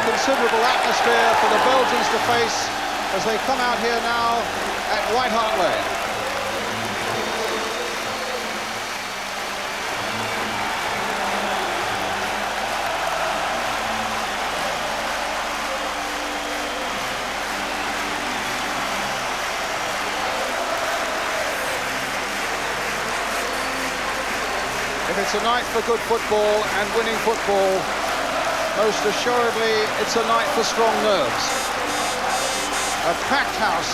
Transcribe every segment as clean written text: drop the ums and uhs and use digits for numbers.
considerable atmosphere for the Belgians to face as they come out here now at White Hart Lane. If it's a night for good football and winning football, most assuredly it's a night for strong nerves. A packed house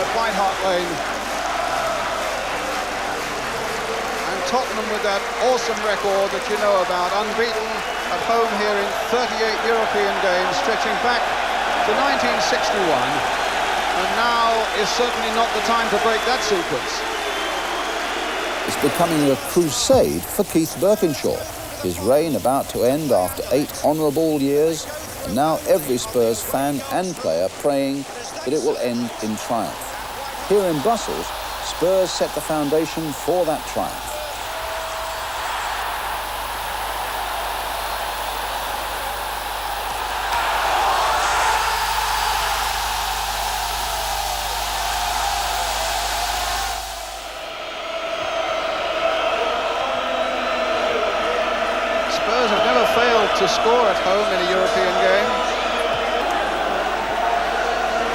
at White Hart Lane. And Tottenham with that awesome record that you know about, unbeaten at home here in 38 European games, stretching back to 1961. And now is certainly not the time to break that sequence. It's becoming a crusade for Keith Birkinshaw. His reign about to end after 8 honourable years, and now every Spurs fan and player praying that it will end in triumph. Here in Brussels, Spurs set the foundation for that triumph. Spurs have never failed to score at home in a European game.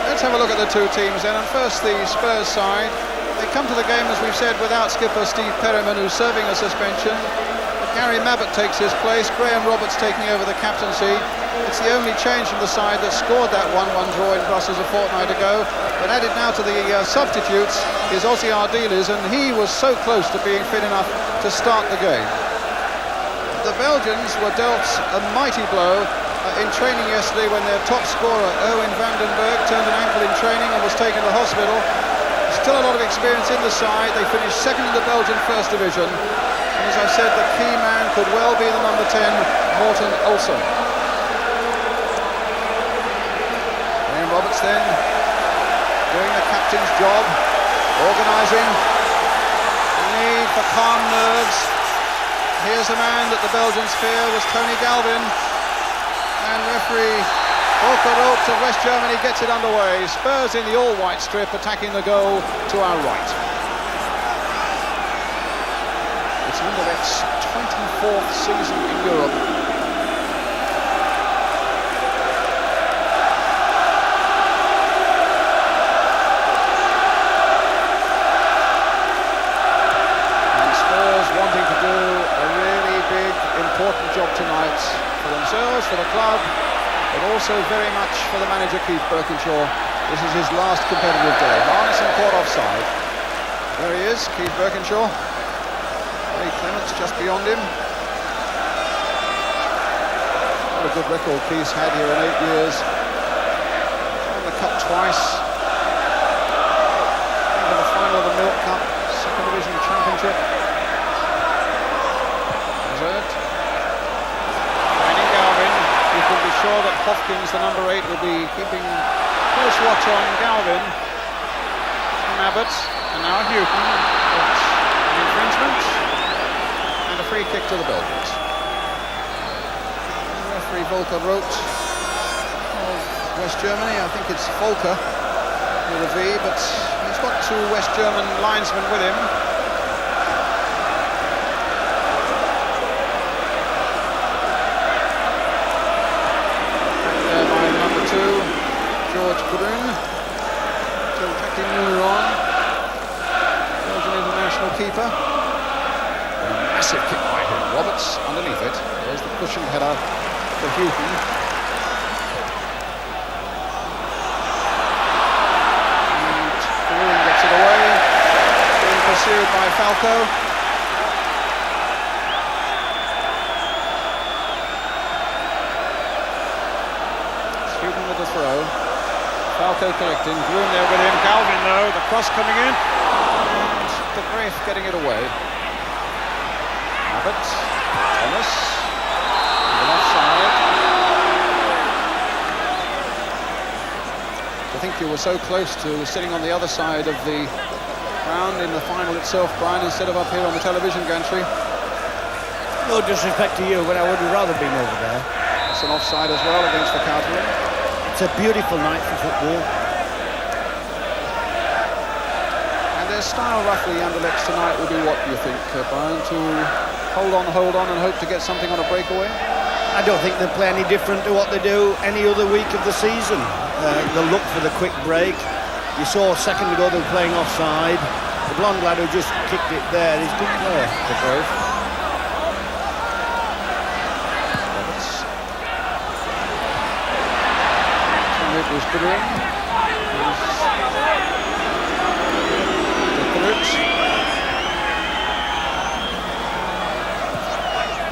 Let's have a look at the two teams then, and first the Spurs side. They come to the game, as we've said, without skipper Steve Perryman, who's serving a suspension. Gary Mabbott takes his place, Graham Roberts taking over the captaincy. It's the only change from the side that scored that 1-1 draw in Brussels a fortnight ago. But added now to the substitutes is Ozzy Ardiles, and he was so close to being fit enough to start the game. The Belgians were dealt a mighty blow in training yesterday when their top scorer, Erwin van den Berg, turned an ankle in training and was taken to hospital. Still a lot of experience in the side. They finished second in the Belgian First Division. And as I said, the key man could well be the number 10, Morten Olsen. Graham Roberts then doing the captain's job, organising. The need for calm nerves. Here's the man that the Belgians fear was Tony Galvin, and referee Volker Roth of West Germany gets it underway. Spurs in the all-white strip attacking the goal to our right. It's Anderlecht's 24th season in Europe. Wanting to do a really big, important job tonight for themselves, for the club, but also very much for the manager Keith Birkinshaw. This is his last competitive day. Arneson caught offside. There he is, Keith Birkinshaw. Ray Clements just beyond him. What a good record Keith's had here in 8 years. Won the cup twice. Into the final of the Milk Cup, Second Division Championship. Finding Galvin, you can be sure that Hopkins, the number 8, will be keeping close watch on Galvin. Mabbott, and now Houghton. It's an infringement and a free kick to the Belgians. Referee Volker Roth of West Germany. I think it's Volker with a V, but he's got 2 West German linesmen with him. George Grun, still taking Muller on, Belgian international keeper. And a massive kick by him. Roberts underneath it. There's the cushioned header for Houghton. And Grun gets it away, being pursued by Falco. It's Houghton with the throw. Falco collecting, Grun there with him, Galvin though, the cross coming in, and the Graef getting it away. Mabbott, Thomas, the left side. I think you were so close to sitting on the other side of the ground in the final itself, Brian, instead of up here on the television gantry. No disrespect to you, but I would have rather been over there. That's an offside as well against the Catalan. It's a beautiful night for football. And their style, roughly, Anderlecht tonight will be what, do you think, Brian? To hold on, and hope to get something on a breakaway? I don't think they'll play any different to what they do any other week of the season. They'll look for the quick break. You saw a second ago they were playing offside. The blonde lad who just kicked it there is good player. The brave. Roberts. So it was Grun.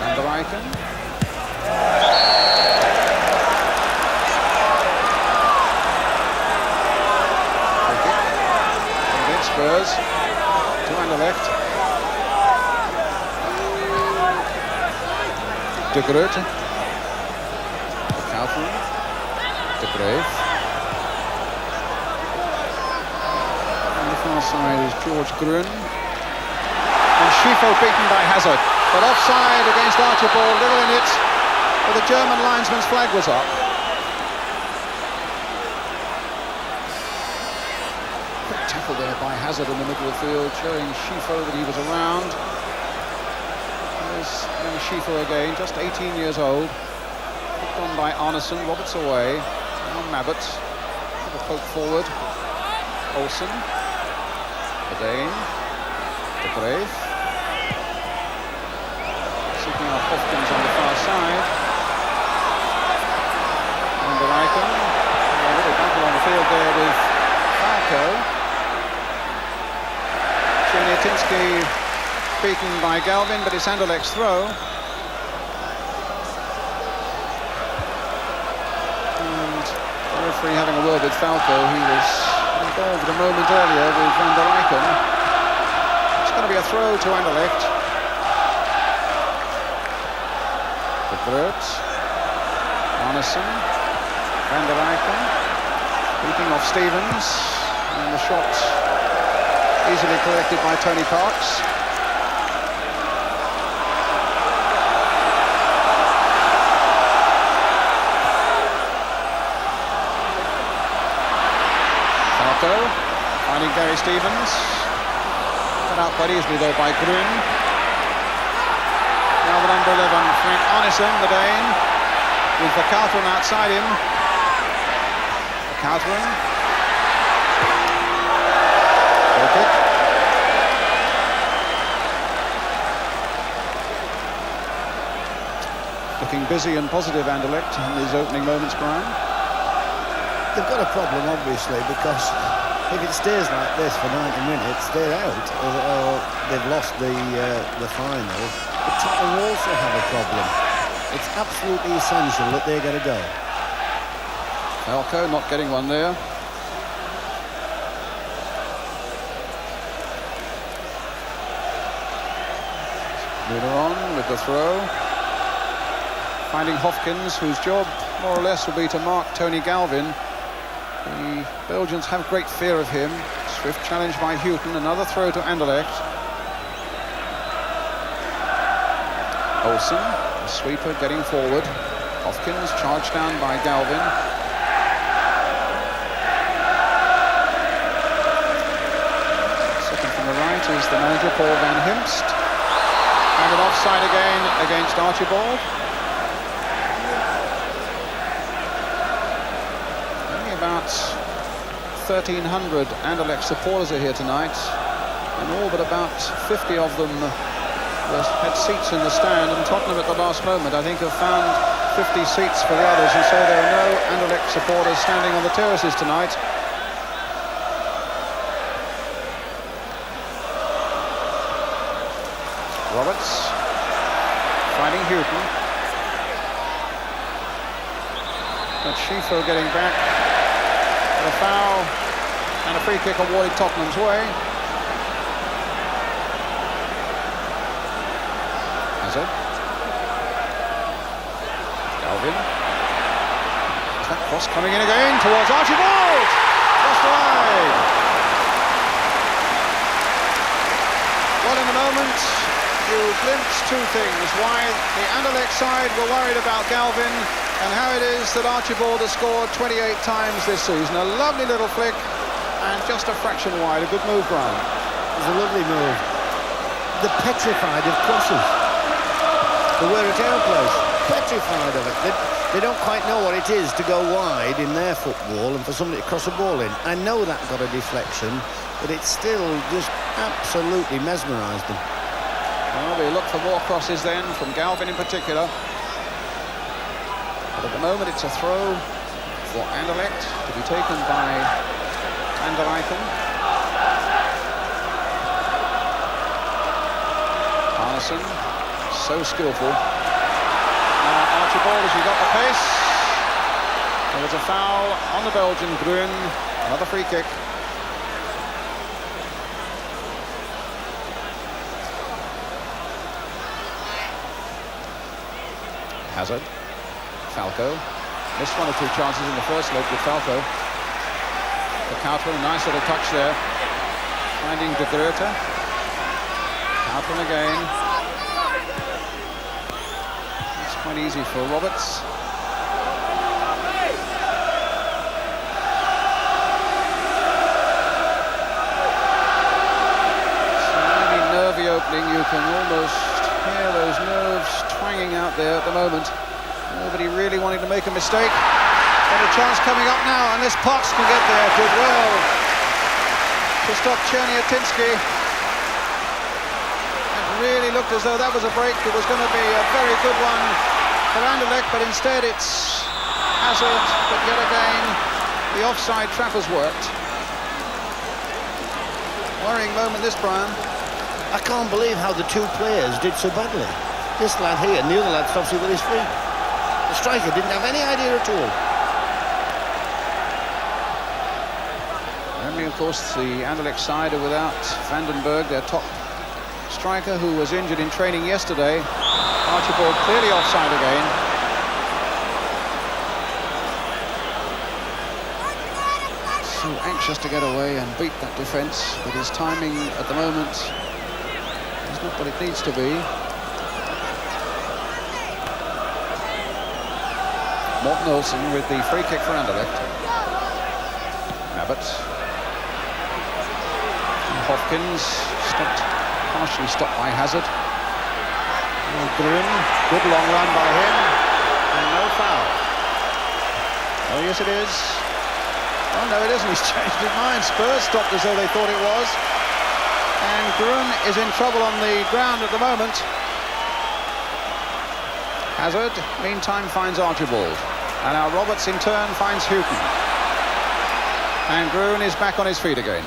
And the Icon. Spurs to Anderlecht. De Groot. De Kaufman. De Brave. On the far side is George Grun. And Schifo beaten by Hazard. But offside against Archibald, little in it. But the German linesman's flag was up. Tackle there by Hazard in the middle of the field, showing Schifo that he was around. There's Schifo again, just 18 years old. Hooked on by Arneson, Roberts away. Now Mabbott, a poke forward. Olsen, the Dane, the Brave. Seeking out Hopkins on the far side. And the Icon. A little battle on the field there with Falco. Chernetinsky beaten by Galvin, but it's Anderlecht's throw. And the referee having a word with Falco. He was involved a moment earlier with Van der Eycken. It's going to be a throw to Anderlecht. De Groot, Arneson, Van der Eycken, beating off Stevens, and the shot easily collected by Tony Parks. Falco finding Gary Stevens. Cut out quite easily though by Grun. Now the number 11, Frank Arneson, the Dane, with the Verkauteren outside him. Verkauteren. Looking busy and positive, Anderlecht, in these opening moments, Brian. They've got a problem, obviously, because if it stays like this for 90 minutes, they're out, or they've lost the final. But Tottenham also have a problem. It's absolutely essential that they get a go. Falco not getting one there. Muller on with the throw. Finding Hopkins, whose job more or less will be to mark Tony Galvin. The Belgians have great fear of him. Swift challenge by Houghton, another throw to Anderlecht. Olsen, the sweeper getting forward. Hopkins charged down by Galvin. Second from the right is the manager, Paul Van Himst. And an offside again against Archibald. Only about 1,300 Anderlecht supporters are here tonight, and all but about 50 of them had seats in the stand, and Tottenham at the last moment I think have found 50 seats for the others, and so there are no Anderlecht supporters standing on the terraces tonight. Roberts finding Houghton, but Schifo getting back for a foul and a free kick awarded Tottenham's way. Hazard, Galvin, is that cross coming in again towards Archibald, just wide. Well, in the moment you glimpse two things: why the Anderlecht side were worried about Galvin, And how it is that Archibald has scored 28 times this season. A lovely little flick and just a fraction wide. A good move, Brian. It was a lovely move. They're petrified of crosses. They were at our place, petrified of it. They don't quite know what it is to go wide in their football and for somebody to cross a ball in. I know that got a deflection, but it still just absolutely mesmerised them. Well, they look for more crosses then, from Galvin in particular. But at the moment it's a throw for Anderlecht to be taken by Anderlecht. Arneson, so skillful. Archibald, as he got the pace. There was a foul on the Belgian, Gruen. Another free kick. Hazard. Falco. Missed one or two chances in the first leg with Falco. The Coutron, a nice little touch there. Finding De Grote. Coutron again. It's quite easy for Roberts. Slightly nervy opening. You can almost hear those nerves twanging out there at the moment. Nobody really wanting to make a mistake. Got a chance coming up now, unless Potts can get there. Did well to stop Cherniatinsky. It really looked as though that was a break. It was going to be a very good one for Anderlecht, but instead it's Hazard. But yet again, the offside trap has worked. Worrying moment this, Brian. I can't believe how the two players did so badly. This lad here and the other lad stops it with his feet. The striker didn't have any idea at all. Only, of course, the Anderlecht side are without Vandenberg, their top striker, who was injured in training yesterday. Archibald clearly offside again. So anxious to get away and beat that defence, but his timing at the moment is not what it needs to be. Morten Olsen with the free kick for Anderlecht. Abbott. Hopkins partially stopped by Hazard. Gruen, good long run by him, and no foul. Oh yes it is. Oh no it isn't, he's changed his mind. Spurs stopped as though they thought it was. And Gruen is in trouble on the ground at the moment. Hazard, meantime, finds Archibald. And now Roberts, in turn, finds Houghton. And Gruen is back on his feet again.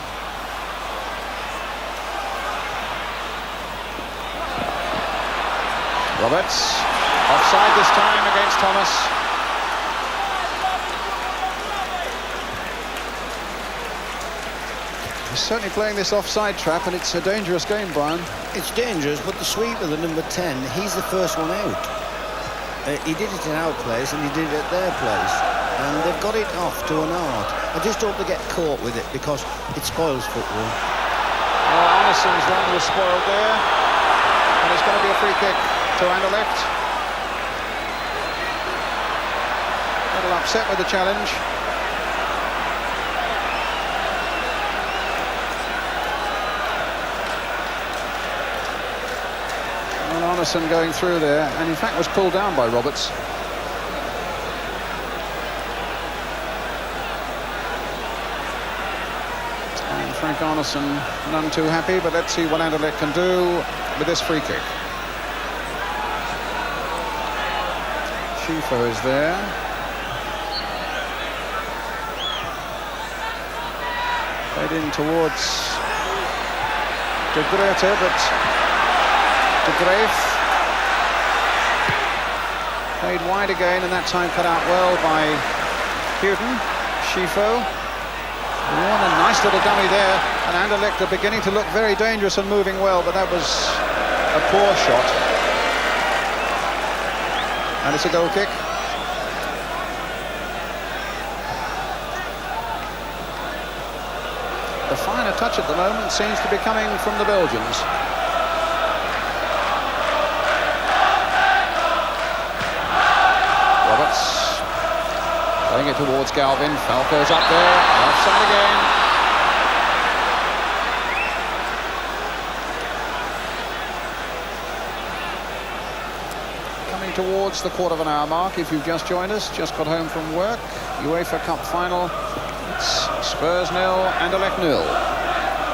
Roberts, offside this time against Thomas. He's certainly playing this offside trap, and it's a dangerous game, Brian. It's dangerous, but the sweeper, the number 10, he's the first one out. He did it in our place and he did it at their place, and they've got it off to an art. I just hope they get caught with it, because it spoils football. Well, Anderson's run was spoiled there, and it's going to be a free kick to Anderlecht. A little upset with the challenge. Anderson going through there, and in fact was pulled down by Roberts. And Frank Arneson none too happy, but let's see what Anderlecht can do with this free kick. Schifo is there. Played in towards De Grote, but De Graaf played wide again, and that time cut out well by Houghton. Schifo. What a nice little dummy there, and Anderlecht are beginning to look very dangerous and moving well, but that was a poor shot. And it's a goal kick. The finer touch at the moment seems to be coming from the Belgians. Roberts Playing it towards Galvin. Falco's up there. Offside again. Coming towards the quarter of an hour mark. If you've just joined us, just got home from work. UEFA Cup final. It's Spurs 0, Anderlecht 0.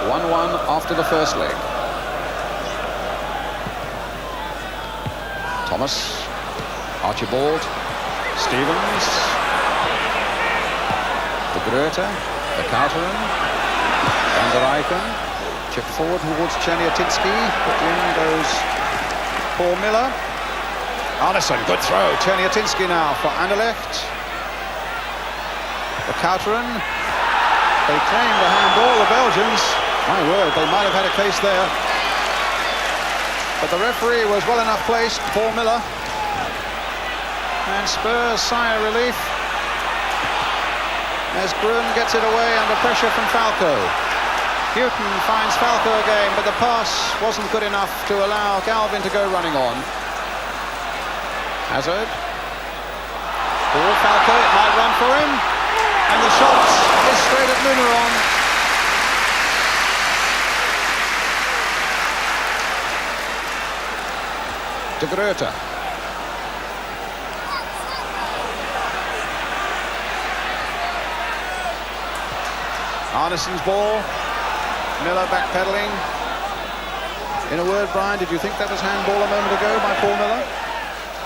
1-1 after the first leg. Thomas. Archibald. Stevens. De Gruyter. The Verkauteren. Van der Eycken. Chip forward towards Czerniatinski. But in goes Paul Miller. Arneson, good throw. Czerniatinski now for Anderlecht. The Verkauteren. They claimed a handball, the Belgians. My word, they might have had a case there. But the referee was well enough placed, Paul Miller. And Spurs sigh of relief as Grun gets it away under pressure from Falco. Houghton finds Falco again, but the pass wasn't good enough to allow Galvin to go running on. Hazard. Paul Falco, it might run for him. And the shot is straight at Muneron. De Gruyter. Arneson's ball. Miller backpedaling. In a word, Brian, did you think that was handball a moment ago by Paul Miller?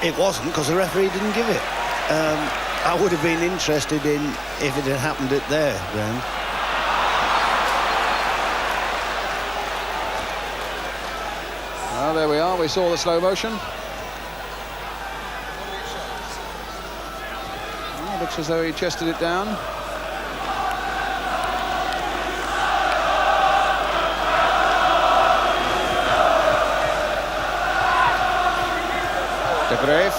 It wasn't, because the referee didn't give it. I would have been interested in if it had happened it there, Graham. Well, there we are. We saw the slow motion. Well, looks as though he chested it down. De Graaf.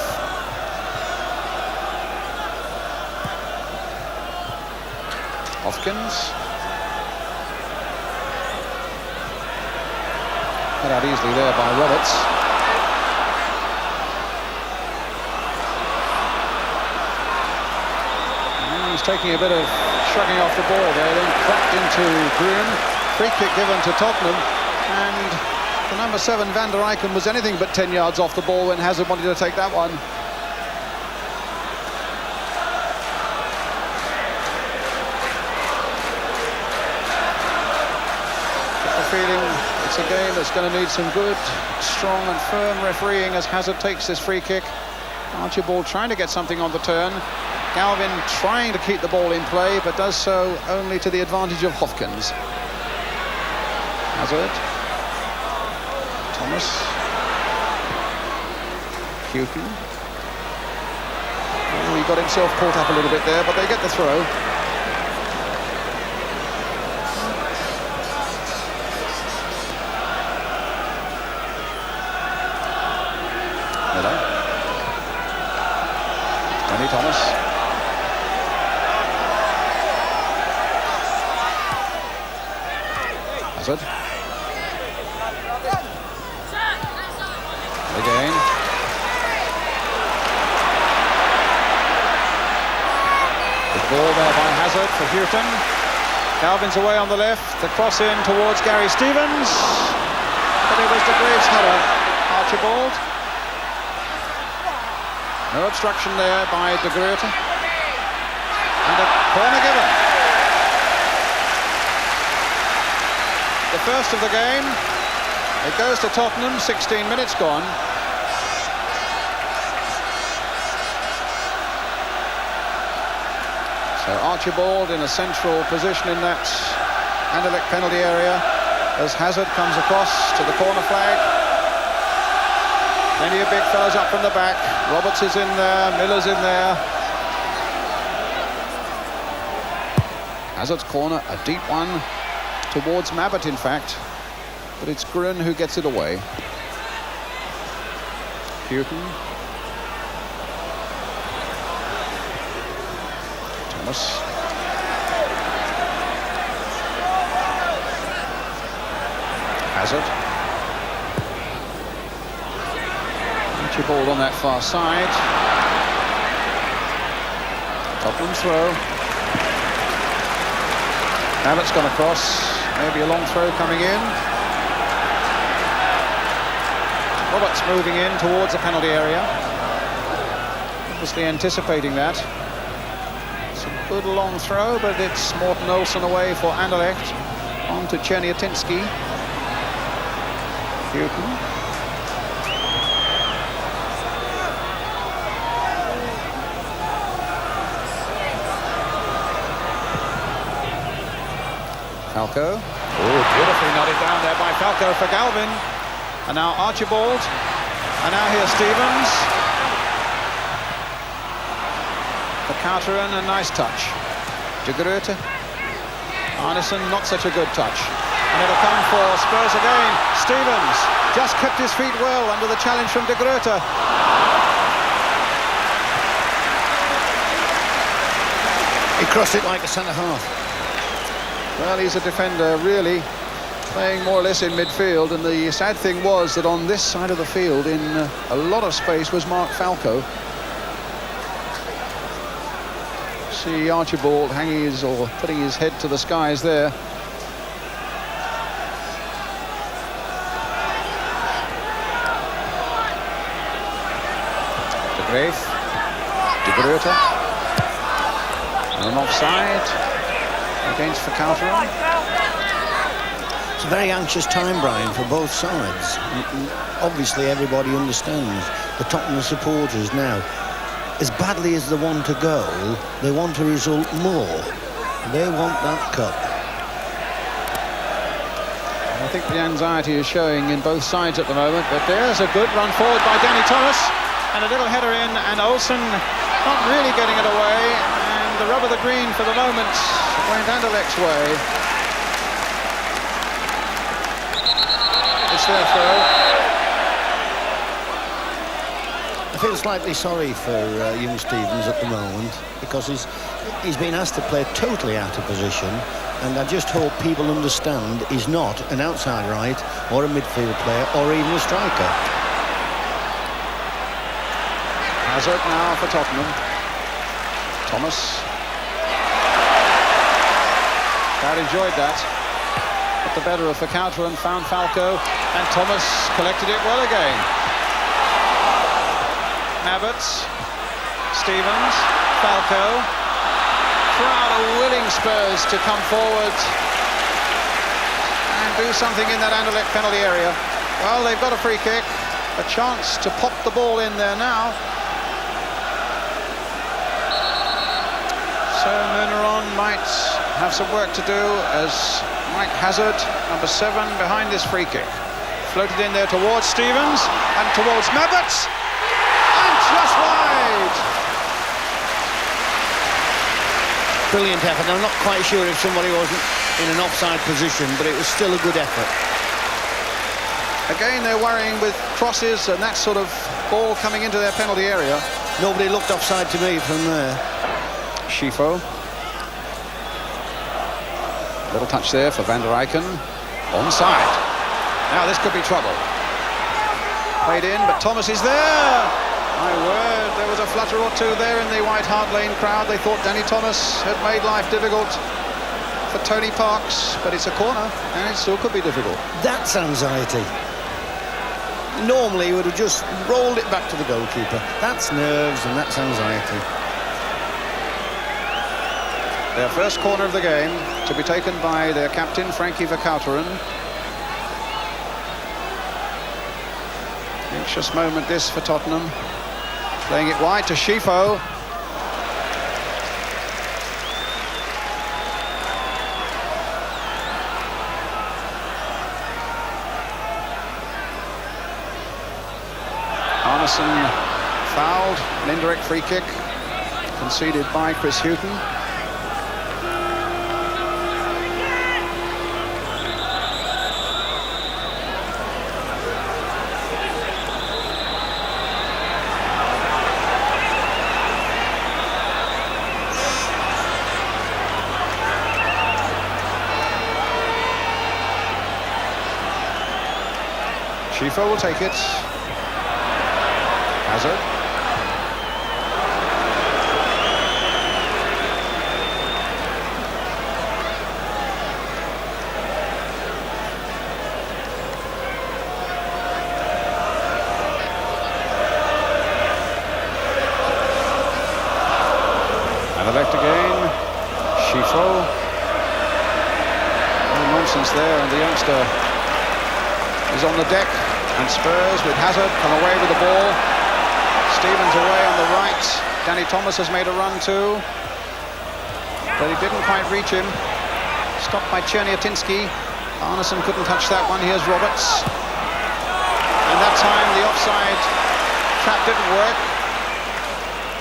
Hopkins. Cut out easily there by Roberts. And he's taking a bit of shrugging off the ball there, then cracked into Grun. Free kick given to Tottenham, and the number 7 Van der Eycken was anything but 10 yards off the ball when Hazard wanted to take that one. Feeling it's a game that's going to need some good, strong and firm refereeing as Hazard takes this free kick. Archibald trying to get something on the turn. Galvin trying to keep the ball in play, but does so only to the advantage of Hopkins. Hazard. Thomas. Houghton. Oh, he got himself caught up a little bit there, but they get the throw. Thomas. Hazard. Again. The ball there by Hazard for Houghton. Galvin's away on the left. The cross in towards Gary Stevens. But it was De Graaf's header. Archibald. No obstruction there by De Gruyter. And a corner given. The first of the game. It goes to Tottenham, 16 minutes gone. So Archibald in a central position in that Anderlecht penalty area as Hazard comes across to the corner flag. Plenty of big fellas up from the back. Roberts is in there, Miller's in there. Hazard's corner, a deep one towards Mabbutt, in fact. But it's Grun who gets it away. Houghton. Thomas. Hazard. Archibald on that far side. Tottenham throw. Abbott's gone across. Maybe a long throw coming in. Roberts moving in towards the penalty area. Obviously anticipating that. It's a good long throw, but it's Morten Olsen away for Anderlecht. On to Czerniatinski. Houghton. Falco. Oh, beautifully nodded down there by Falco for Galvin. And now Archibald. And now here's Stevens. For Couteren, a nice touch. De Grote. Arneson, not such a good touch. And it'll come for Spurs again. Stevens just kept his feet well under the challenge from De Grote. He crossed it like a centre-half. Well, he's a defender, really, playing more or less in midfield. And the sad thing was that on this side of the field, in a lot of space, was Mark Falco. See Archibald hanging his, or putting his head to the skies there. De Graaf, De Grote, and an offside against Verkouteren. It's a very anxious time, Brian, for both sides. Obviously, everybody understands the Tottenham supporters now. As badly as they want to go, they want a result more. They want that cup. I think the anxiety is showing in both sides at the moment, but there's a good run forward by Danny Thomas, and a little header in, and Olsen not really getting it away, and the rub of the green for the moment went Anderlecht's way. It's their throw. I feel slightly sorry for young Stevens at the moment, because he's been asked to play totally out of position, and I just hope people understand he's not an outside right or a midfield player or even a striker. Hazard now for Tottenham. Thomas. Crowd enjoyed that. Got the better of Verkouteren, found Falco, and Thomas collected it well again. Abbots, Stevens, Falco. Crowd are willing Spurs to come forward and do something in that Anderlecht penalty area. Well, they've got a free kick, a chance to pop the ball in there now. So Muneron might have some work to do as Mike Hazard, number 7, behind this free kick. Floated in there towards Stevens and towards Abbots. Just wide. Brilliant effort. I'm not quite sure if somebody wasn't in an offside position, but it was still a good effort. Again, they're worrying with crosses and that sort of ball coming into their penalty area. Nobody looked offside to me from there. Schifo. Little touch there for Van der Eycken. Onside. Now this could be trouble. Played in, but Thomas is there. My word, there was a flutter or two there in the White Hart Lane crowd. They thought Danny Thomas had made life difficult for Tony Parks, but it's a corner and it still could be difficult. That's anxiety. Normally he would have just rolled it back to the goalkeeper. That's nerves and that's anxiety. Their first corner of the game to be taken by their captain, Frankie Verkouteren. Anxious moment this for Tottenham. Playing it wide to Schifo. Arneson fouled, an indirect free kick conceded by Chris Houghton. Schifo will take it. Hazard. there, and the youngster is on the deck, and Spurs with Hazard come away with the ball. Stevens away on the right. Danny Thomas has made a run too, but he didn't quite reach him. Stopped by Czerniatinski. Arneson couldn't touch that one. Here's Roberts. And that time the offside trap didn't work.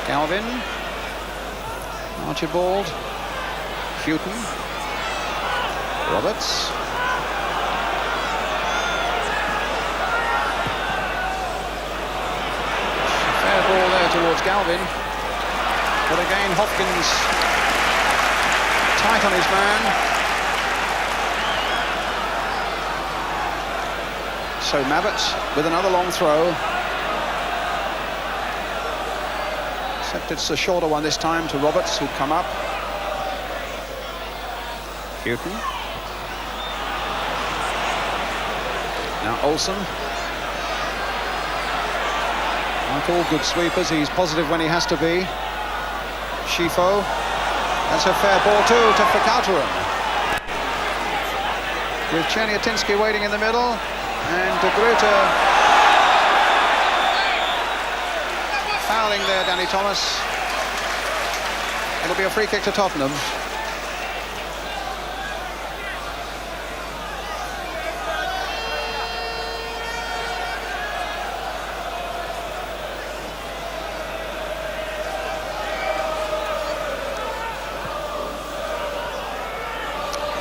Galvin. Archibald. Houghton. Roberts. Fair ball there towards Galvin. But again, Hopkins tight on his man. So Mabbott with another long throw. Except it's a shorter one this time to Roberts, who'd come up. Houghton. Now Olsen. Like all good sweepers, he's positive when he has to be. Schifo. That's a fair ball too to Vercauteren. With Czerniatinski waiting in the middle. And De Gruyter fouling there, Danny Thomas. It'll be a free kick to Tottenham.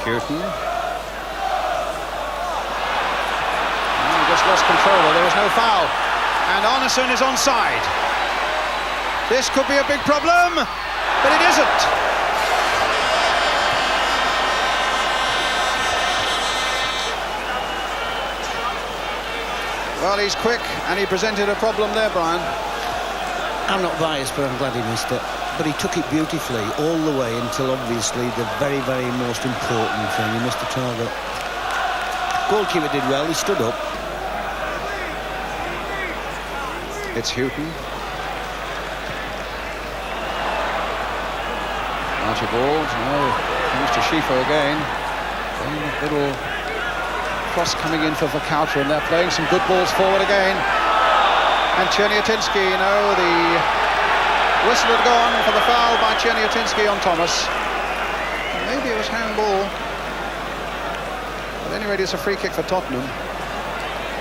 Houghton. Lost control, there was no foul, and Arneson is onside. This could be a big problem, but it isn't. Well, he's quick, and he presented a problem there, Brian. I'm not biased, but I'm glad he missed it. But he took it beautifully all the way until obviously the very, very most important thing. He missed the target. Goalkeeper did well, he stood up. It's Houghton. Archibald, no, comes to Schifo again. A little cross coming in for Vercauteren, and they're playing some good balls forward again. And Czerniatinski, no, the whistle had gone for the foul by Czerniatinski on Thomas. Maybe it was handball. At any rate, it's a free kick for Tottenham.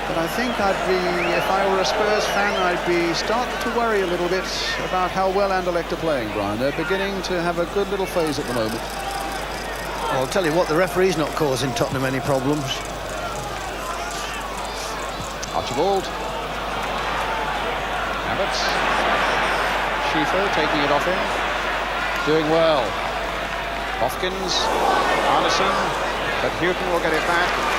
But I think if I were a Spurs fan, I'd be starting to worry a little bit about how well Anderlecht are playing, Brian. They're beginning to have a good little phase at the moment. I'll tell you what, the referee's not causing Tottenham any problems. Archibald. Abbott. Schifo taking it off him. Doing well. Hopkins. Arneson. But Houghton will get it back.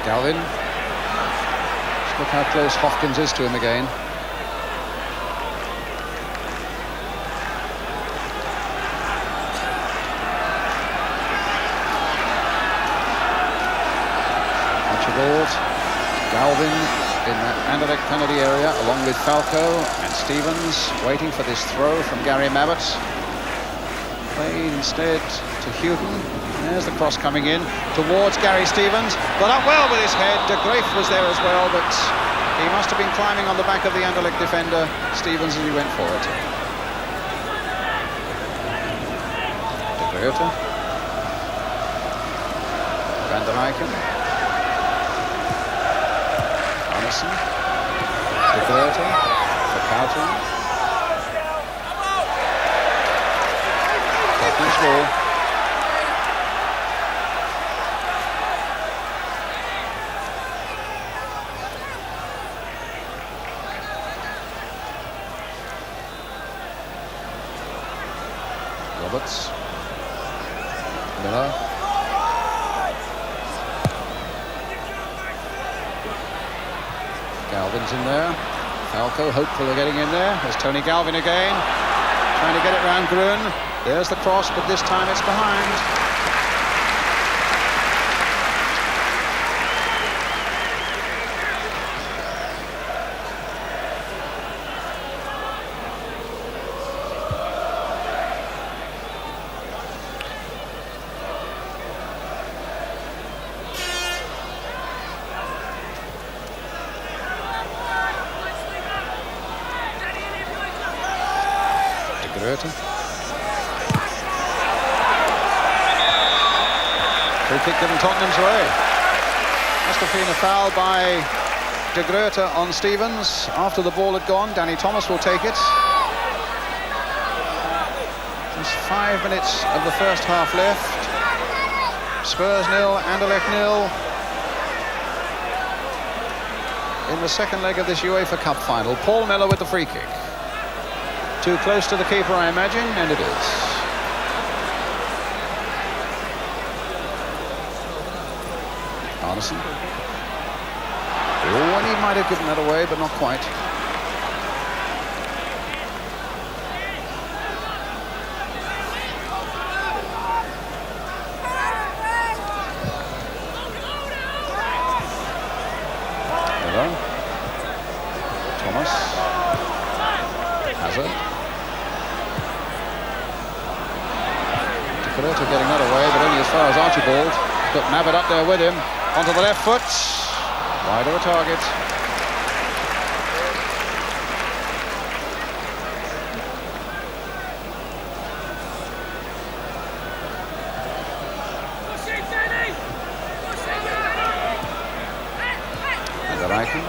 Galvin. Just look how close Hopkins is to him again. Archibald. Galvin in that Anderlecht penalty area, along with Falco and Stevens, waiting for this throw from Gary Mabbott. Played instead to Houghton. There's the cross coming in towards Gary Stevens. Got up well with his head. De Graaf was there as well, but he must have been climbing on the back of the Anderlecht defender, Stevens, as he went for it. De Gruyter. Van der Eycken. Arneson. De Gruyter. Vercauteren. Tottenham's ball. Roberts. Miller. Galvin's in there. Falco hopeful of getting in there. There's Tony Galvin again. Trying to get it round Grun. There's the cross, but this time it's behind. Groote. Free kick given Tottenham's way. Must have been a foul by De Groote on Stevens after the ball had gone. Danny Thomas will take it. Just 5 minutes of the first half left. Spurs 0, Anderlecht 0. In the second leg of this UEFA Cup final. Paul Miller with the free kick. Too close to the keeper, I imagine, and it is. Arneson. Oh, and he might have given that away, but not quite. Miller. Thomas. Hazard. De Groote getting that away, but only as far as Archibald. Got Mabbutt up there with him. Onto the left foot. Wide of a target. And the Rijken.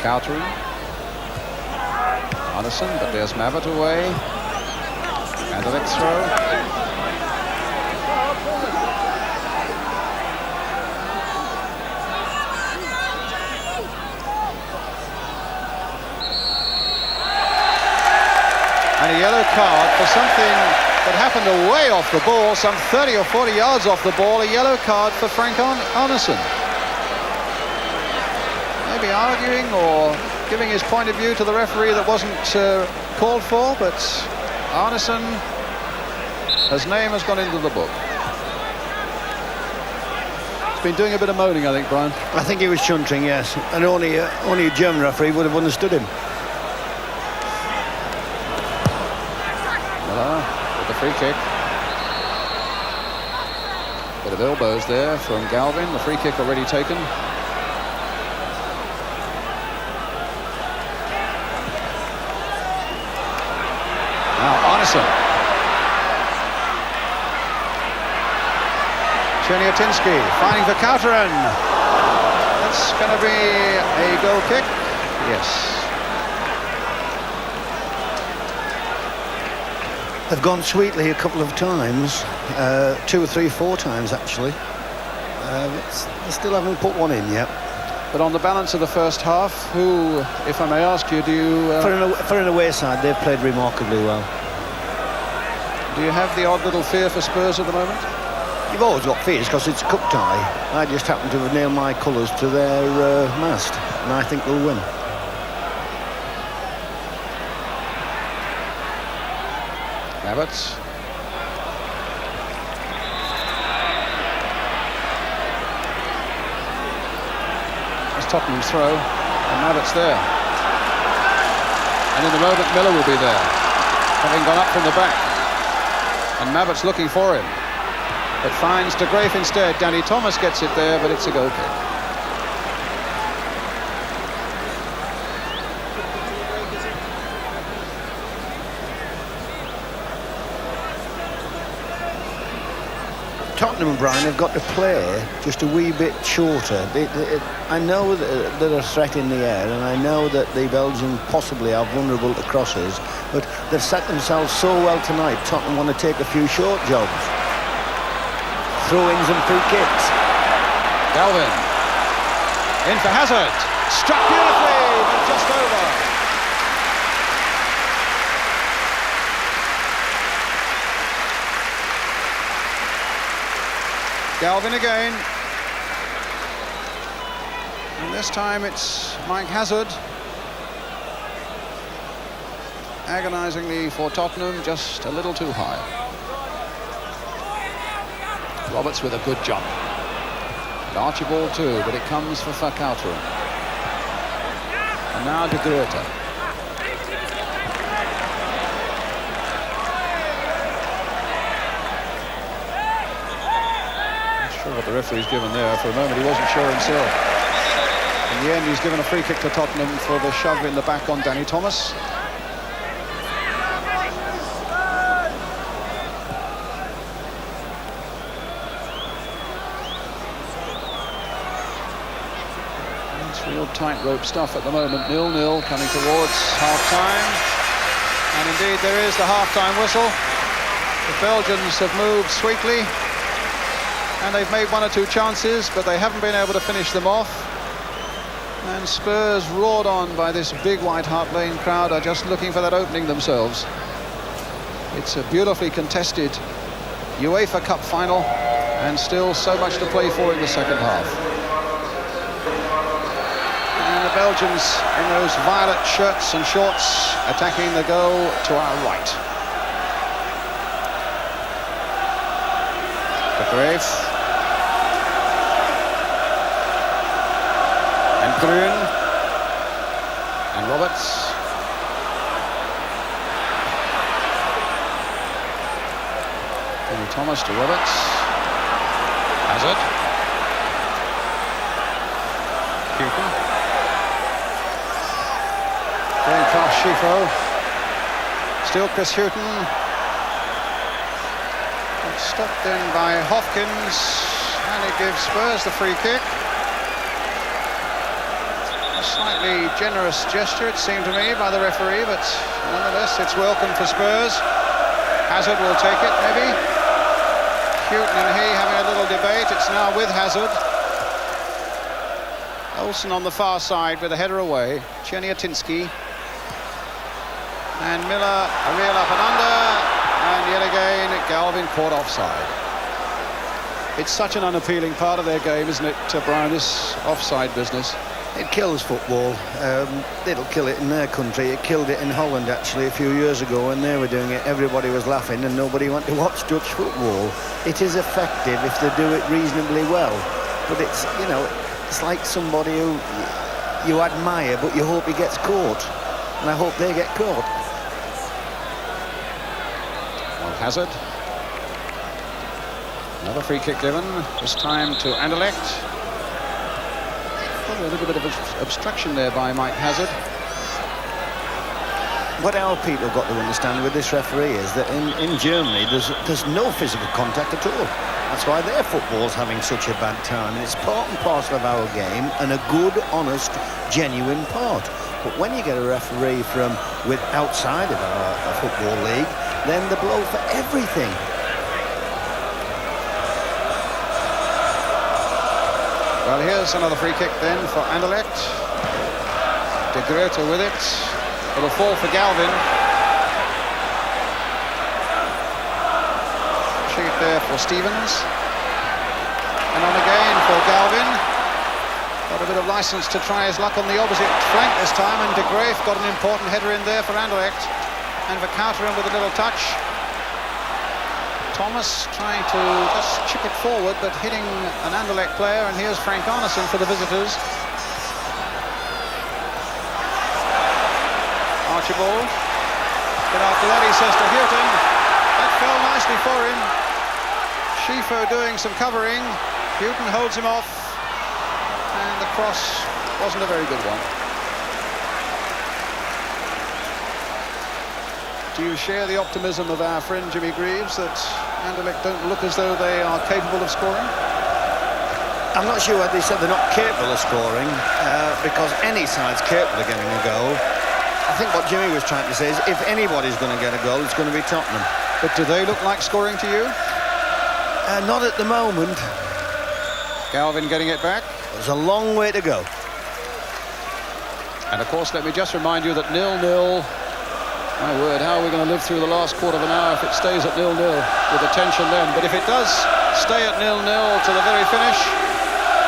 Countering. Anderlecht, but there's Mabbutt away. And the next throw. And a yellow card for something that happened away off the ball, some 30 or 40 yards off the ball. A yellow card for Frank Arneson. Maybe arguing or giving his point of view to the referee that wasn't called for, but Arneson, his name has gone into the book. He's been doing a bit of moaning, I think, Brian. I think he was chuntering, yes, and only a German referee would have understood him. With the free kick. Bit of elbows there from Galvin. The free kick already taken. Now Arneson. Czerniatinski finding for Kouteren. That's going to be a goal kick. Yes. They've gone sweetly a couple of times, 2 or 3, 4 times actually. They still haven't put one in yet. But on the balance of the first half, who, if I may ask you, do you... For an away side, they've played remarkably well. Do you have the odd little fear for Spurs at the moment? You've always got fears because it's a cup tie. I just happen to have nailed my colours to their mast, and I think they'll win. Mabbutt. That's Tottenham's throw, and Mabbutt's there. And in the moment, Miller will be there, having gone up from the back. And Mabbutt's looking for him, but finds De Graaf instead. Danny Thomas gets it there, but it's a goal kick. Tottenham and Brian have got to play just a wee bit shorter. I know that they're a threat in the air, and I know that the Belgians possibly are vulnerable to crosses, but they've set themselves so well tonight. Tottenham want to take a few short jobs. Throw-ins and free kicks. Galvin. In for Hazard. Struck beautifully, but just over. Galvin again. And this time it's Mike Hazard. Agonisingly for Tottenham, just a little too high. Roberts with a good jump. And Archibald too, but it comes for Kouteren. And now De Groote. What the referee's given there. For a moment he wasn't sure himself. In the end he's given a free kick to Tottenham for the shove in the back on Danny Thomas. Real tightrope stuff at the moment. 0-0 coming towards half-time. And indeed there is the half-time whistle. The Belgians have moved sweetly. And they've made one or two chances, but they haven't been able to finish them off. And Spurs, roared on by this big White Hart Lane crowd, are just looking for that opening themselves. It's a beautifully contested UEFA Cup final, and still so much to play for in the second half. And the Belgians in those violet shirts and shorts attacking the goal to our right. De Graaf. And Gruen. And Roberts. Thomas to Roberts. Hazard. Houghton. Going past Schifo. Still Chris Houghton. Stopped in by Hopkins, and it gives Spurs the free kick. A slightly generous gesture, it seemed to me, by the referee, but nonetheless it's welcome for Spurs. Hazard will take it, maybe. Houghton and he having a little debate. It's now with Hazard. Olsen on the far side with a header away. Czerniatinski. And Miller, a reel up and under. And yet again, Galvin caught offside. It's such an unappealing part of their game, isn't it, Brian, this offside business? It kills football. It'll kill it in their country. It killed it in Holland, actually, a few years ago when they were doing it. Everybody was laughing and nobody wanted to watch Dutch football. It is effective if they do it reasonably well. But it's, you know, it's like somebody who you admire, but you hope he gets caught. And I hope they get caught. Well, Hazard. Another free kick given, this time to Anderlecht. Probably a little bit of obstruction there by Mike Hazard. What our people got to understand with this referee is that in Germany there's no physical contact at all. That's why their football's having such a bad time. And it's part and parcel of our game, and a good, honest, genuine part. But when you get a referee from outside of our football league, then they blow for everything. Well, here's another free kick then for Anderlecht. De Groote with it. It'll fall for Galvin. Shoot there for Stevens. And on again for Galvin. Got a bit of license to try his luck on the opposite flank this time, and De Graaf got an important header in there for Anderlecht. And Vercauteren with a little touch. Thomas trying to just chip it forward, but hitting an Anderlecht player, and here's Frank Arneson for the visitors. Archibald. But after that he says to Houghton, that fell nicely for him. Schifo doing some covering. Houghton holds him off, and the cross wasn't a very good one. Do you share the optimism of our friend Jimmy Greaves that Anderlecht don't look as though they are capable of scoring? I'm not sure whether they said they're not capable of scoring, because any side's capable of getting a goal. I think what Jimmy was trying to say is if anybody's going to get a goal, it's going to be Tottenham. But do they look like scoring to you? Not at the moment. Galvin getting it back. There's a long way to go. And of course, let me just remind you that 0-0. My word, how are we going to live through the last quarter of an hour if it stays at 0-0 with the tension then? But if it does stay at 0-0 to the very finish,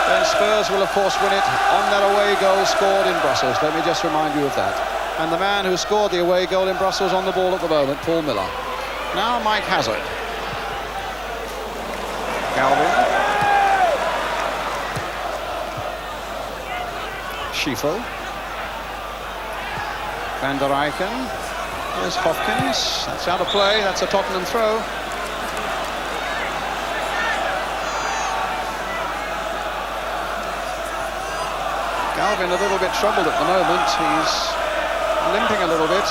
then Spurs will of course win it on that away goal scored in Brussels. Let me just remind you of that. And the man who scored the away goal in Brussels on the ball at the moment, Paul Miller. Now Mike Hazard. Galvin. Schifo. Van der Eycken. There's Hopkins. That's out of play. That's a Tottenham throw. Galvin a little bit troubled at the moment. He's limping a little bit.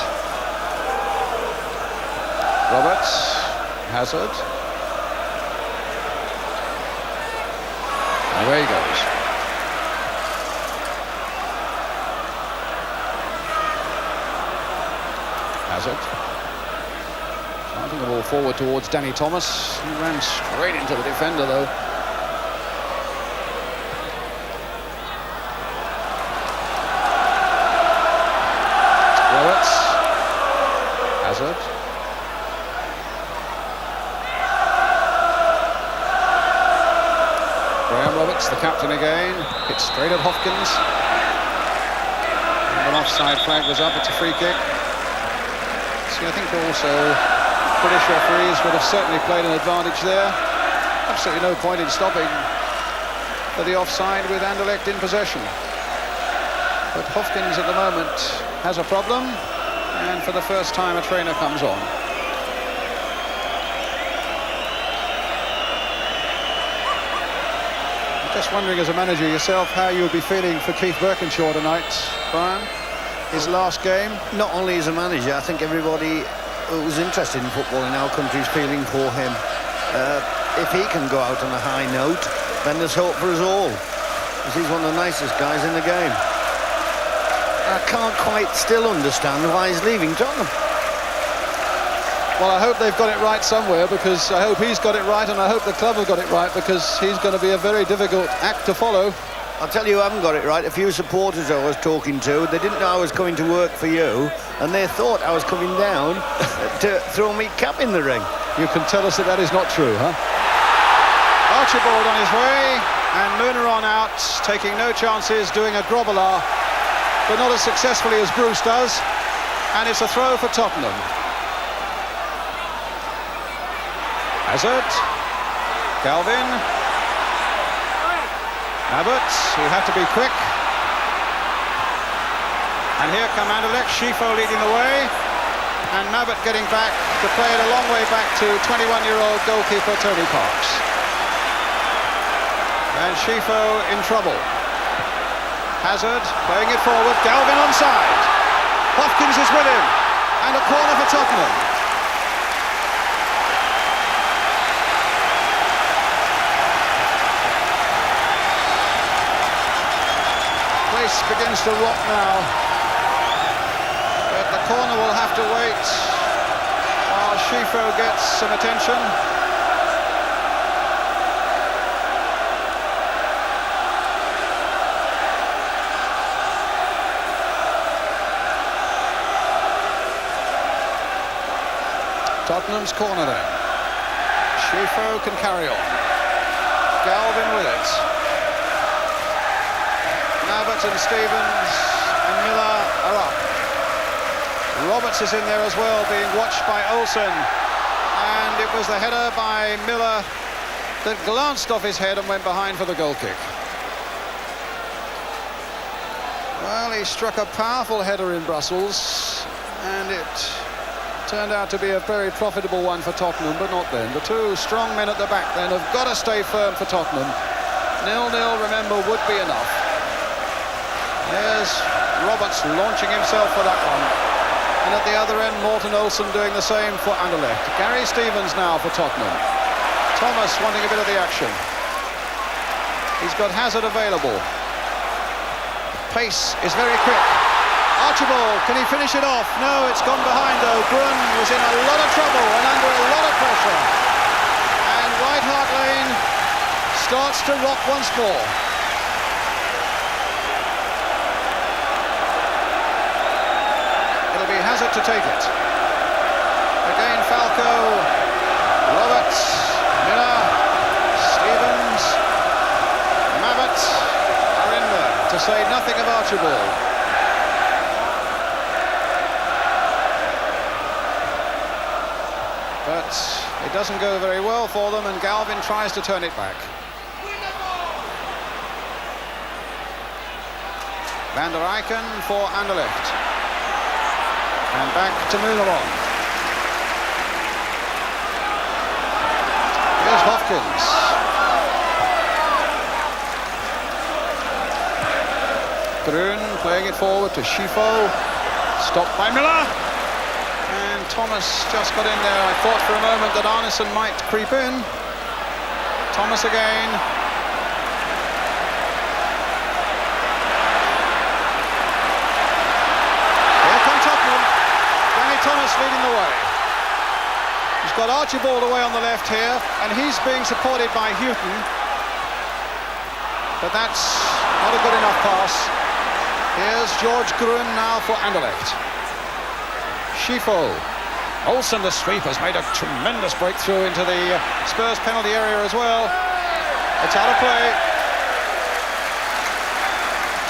Roberts. Hazard. Away he goes. Hazard. Starting the ball forward towards Danny Thomas. He ran straight into the defender, though. Roberts. Hazard. Graham Roberts, the captain again. Hits straight at Hopkins. And an offside flag was up. It's a free kick. See, I think also British referees would have certainly played an advantage there. Absolutely no point in stopping for the offside with Anderlecht in possession. But Hopkins at the moment has a problem, and for the first time a trainer comes on. Just wondering, as a manager yourself, how you would be feeling for Keith Birkinshaw tonight, Brian. His last game. Not only as a manager, I think everybody who's interested in football in our country is feeling for him. If he can go out on a high note, then there's hope for us all, because he's one of the nicest guys in the game. I can't quite still understand why he's leaving Tottenham. Well, I hope they've got it right somewhere, because I hope he's got it right, and I hope the club have got it right, because he's going to be a very difficult act to follow. I'll tell you who haven't got it right. A few supporters I was talking to, they didn't know I was coming to work for you, and they thought I was coming down to throw me cap in the ring. You can tell us that that is not true, huh? Archibald on his way, and Munaron out, taking no chances, doing a grobbler, but not as successfully as Bruce does, and it's a throw for Tottenham. Hazard, Galvin, Abbott, who had to be quick, and here come Anderlecht, Schifo leading the way, and Mabbott getting back to play it a long way back to 21-year-old goalkeeper Tony Parks. And Schifo in trouble. Hazard playing it forward, Galvin onside. Hopkins is with him, and a corner for Tottenham. Begins to rock now, but the corner will have to wait while Schifo gets some attention. Tottenham's corner then. Schifo can carry on. Galvin with it. Abbott and Stevens and Miller are up. Roberts is in there as well, being watched by Olsen, and it was the header by Miller that glanced off his head and went behind for the goal kick. Well, he struck a powerful header in Brussels, and it turned out to be a very profitable one for Tottenham, but not then. The two strong men at the back then have got to stay firm for Tottenham. 0-0, remember, would be enough. There's Roberts launching himself for that one. And at the other end, Morten Olsen doing the same for Anderlecht. Gary Stevens now for Tottenham. Thomas wanting a bit of the action. He's got Hazard available. Pace is very quick. Archibald, can he finish it off? No, it's gone behind though. Brun was in a lot of trouble and under a lot of pressure. And White Hart Lane starts to rock once more. Hazard to take it. Again Falco, Roberts, Miller, Stevens, Mabbott are in there, to say nothing of Archibald. But it doesn't go very well for them, and Galvin tries to turn it back. Van der Eycken for Anderlecht. And back to Munaron. Here's Hopkins. Grun playing it forward to Schifo. Stopped by Miller. And Thomas just got in there. I thought for a moment that Arneson might creep in. Thomas again. Thomas Spurs leading the way. He's got Archibald away on the left here, and he's being supported by Houghton. But that's not a good enough pass. Here's George Gruen now for Anderlecht. Schifo. Olsen, the sweep, has made a tremendous breakthrough into the Spurs penalty area as well. It's out of play.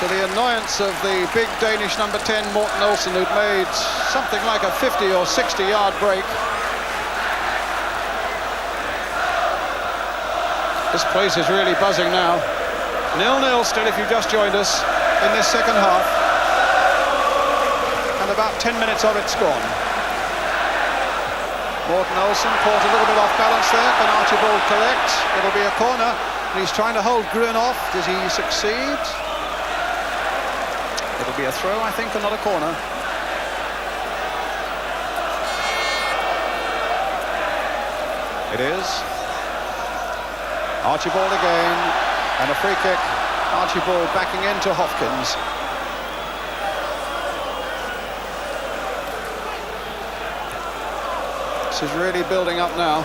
To the annoyance of the big Danish number 10, Morten Olsen, who'd made something like a 50 or 60-yard break. This place is really buzzing now. 0-0 still if you've just joined us in this second half. And about 10 minutes of it's gone. Morten Olsen caught a little bit off balance there. Can Archibald collect? It'll be a corner. And he's trying to hold Gruen off. Does he succeed? It'll be a throw, I think, and not a corner. It is. Archibald again. And a free kick. Archibald backing into Hopkins. This is really building up now.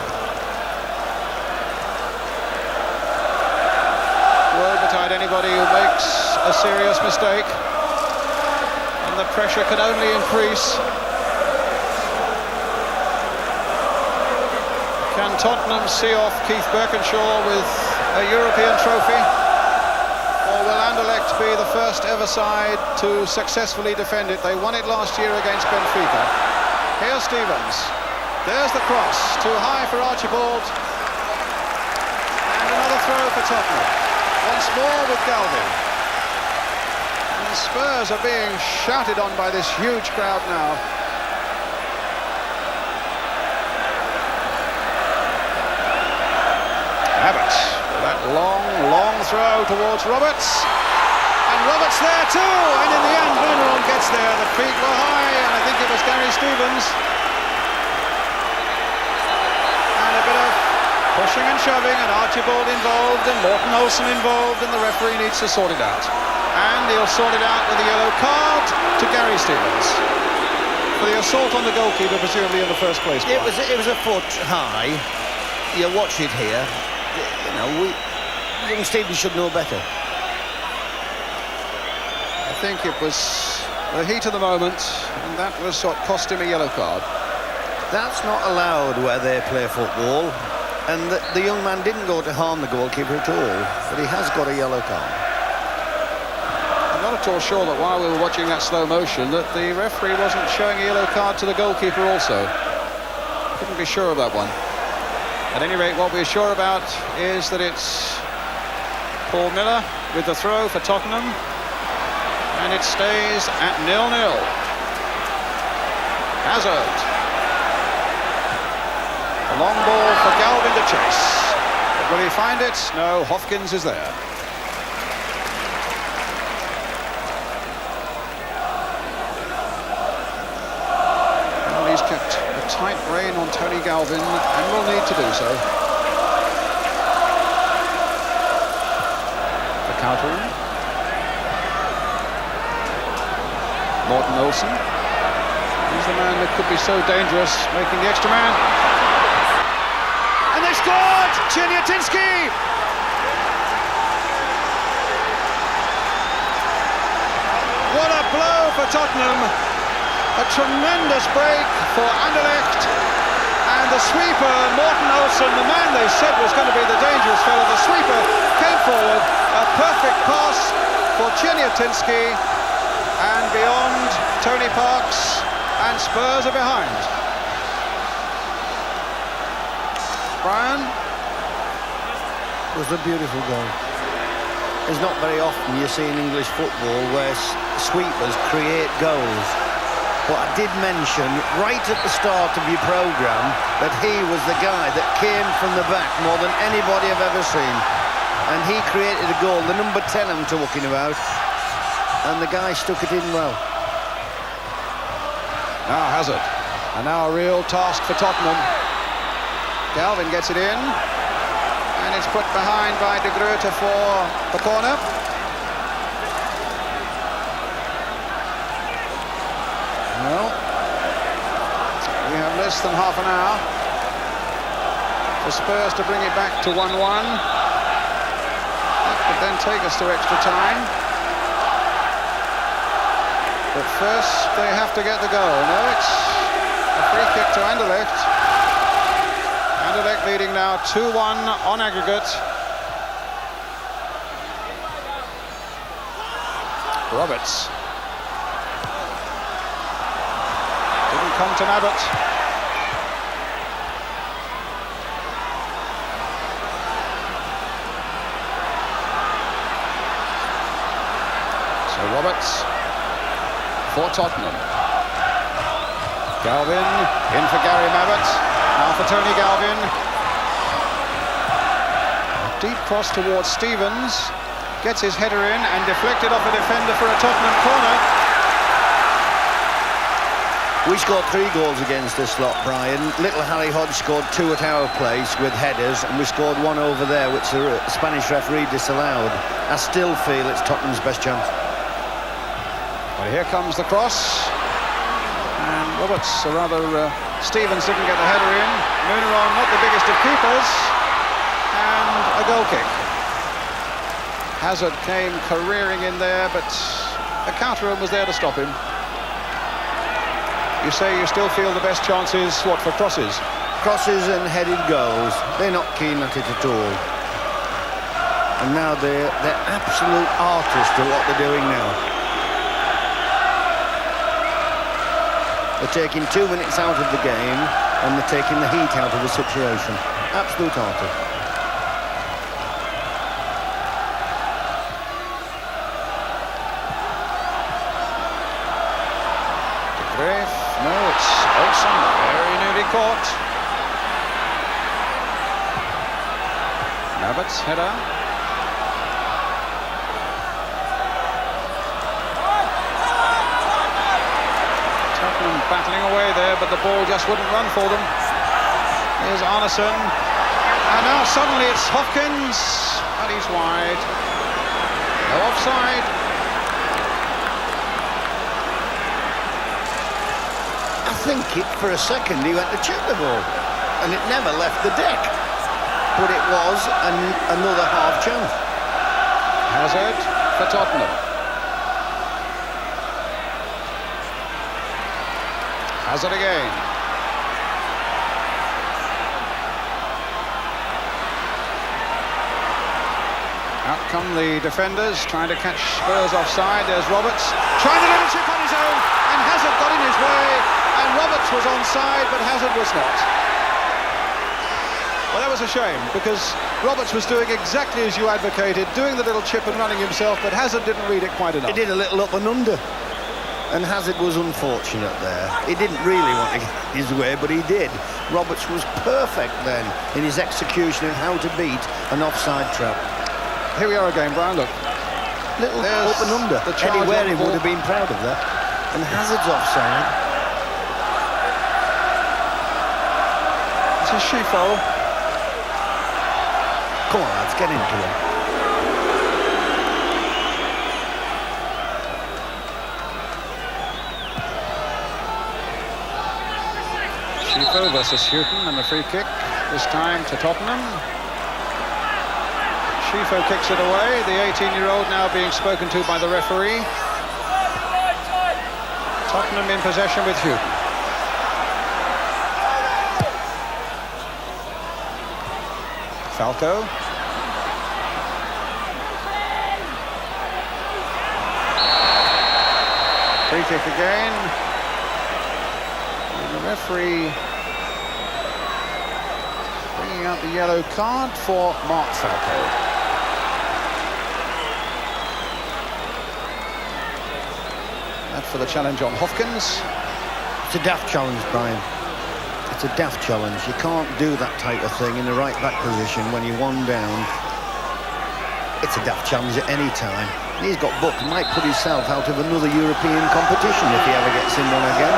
Woe betide anybody who makes a serious mistake. And the pressure can only increase. Can Tottenham see off Keith Birkinshaw with a European trophy? Or will Anderlecht be the first ever side to successfully defend it? They won it last year against Benfica. Here's Stevens. There's the cross. Too high for Archibald. And another throw for Tottenham. Once more with Galvin. And the Spurs are being shouted on by this huge crowd now. Abbott. That long throw towards Roberts. And Roberts there too. And in the end, Booneron gets there. The feet were high. And I think it was Gary Stevens. Pushing and shoving, and Archibald involved, and Morten Olsen involved, and the referee needs to sort it out. And he'll sort it out with a yellow card to Gary Stevens for the assault on the goalkeeper, presumably in the first place. It was a foot high. You watch it here. You know, young Stevens should know better. I think it was the heat of the moment, and that was what cost him a yellow card. That's not allowed where they play football. And the young man didn't go to harm the goalkeeper at all, but he has got a yellow card. I'm not at all sure that while we were watching that slow motion that the referee wasn't showing a yellow card to the goalkeeper also. Couldn't be sure of that one. At any rate, what we're sure about is that it's Paul Miller with the throw for Tottenham, and it stays at 0-0. Hazard. A long ball for Galvin to chase. But will he find it? No, Hopkins is there. Well, he's kept a tight rein on Tony Galvin and will need to do so. The counter. Morten Olsen. He's the man that could be so dangerous, making the extra man. And they scored! Chiniatinski! What a blow for Tottenham. A tremendous break for Anderlecht. And the sweeper, Morten Olsen, the man they said was going to be the dangerous fellow, the sweeper came forward. A perfect pass for Chiniatinski. And beyond, Tony Parks, and Spurs are behind. Brian? It was a beautiful goal. It's not very often you see in English football where sweepers create goals. But I did mention right at the start of your programme that he was the guy that came from the back more than anybody I've ever seen. And he created a goal, the number 10 I'm talking about. And the guy stuck it in well. Now Hazard. And now a real task for Tottenham. Galvin gets it in, and it's put behind by De Gruyter for the corner. Well, less than half an hour for Spurs to bring it back to 1-1. That could then take us to extra time. But first they have to get the goal. No, it's a free kick to Anderlecht. Anderlecht leading now 2-1 on aggregate. Roberts. Didn't come to Mabbott. So Roberts for Tottenham. Galvin in for Gary Mabbott. Now for Tony Galvin. A deep cross towards Stevens. Gets his header in and deflected off a defender for a Tottenham corner. We scored 3 goals against this lot, Brian. Little Harry Hodge scored 2 at our place with headers, and we scored 1 over there, which the Spanish referee disallowed. I still feel it's Tottenham's best chance. Well, here comes the cross. And Roberts, or rather Stevens, didn't get the header in. Munaron, not the biggest of keepers. And a goal kick. Hazard came careering in there, but the counter-room was there to stop him. You say you still feel the best chances, what, for crosses? Crosses and headed goals. They're not keen at it at all. And now they're absolute artists of what they're doing now. They're taking 2 minutes out of the game, and they're taking the heat out of the situation. Absolute artists. No, it's Olsen, very nearly caught. Mabbott's header. Tottenham battling away there, but the ball just wouldn't run for them. Here's Arneson. And now suddenly it's Hopkins, but he's wide. No offside. I think for a second he went to chip the ball, and it never left the deck. But it was another half chance. Hazard for Tottenham. Hazard again. Out come the defenders, trying to catch Spurs offside. There's Roberts, trying to little chip on his own, and Hazard got in his way. And Roberts was onside, but Hazard was not. Well, that was a shame, because Roberts was doing exactly as you advocated, doing the little chip and running himself, but Hazard didn't read it quite enough. He did a little up and under, and Hazard was unfortunate there. He didn't really want to get his way, but he did. Roberts was perfect then in his execution of how to beat an offside trap. Here we are again, Brian, look. Little up and under. Eddie Waring would have been proud of that. And Hazard's offside. It's a Schifo. Come on, lads, get into him. Schifo versus Houghton, and the free kick, this time to Tottenham. Schifo kicks it away, the 18-year-old now being spoken to by the referee. Tottenham in possession with Houghton. Falco. Free kick again. And the referee bringing out the yellow card for Mark Falco. That for the challenge on Hopkins. It's a daft challenge, Brian. It's a daft challenge. You can't do that type of thing in the right back position when you're 1 down. It's a daft challenge at any time. He's got booked. Might put himself out of another European competition if he ever gets in one again.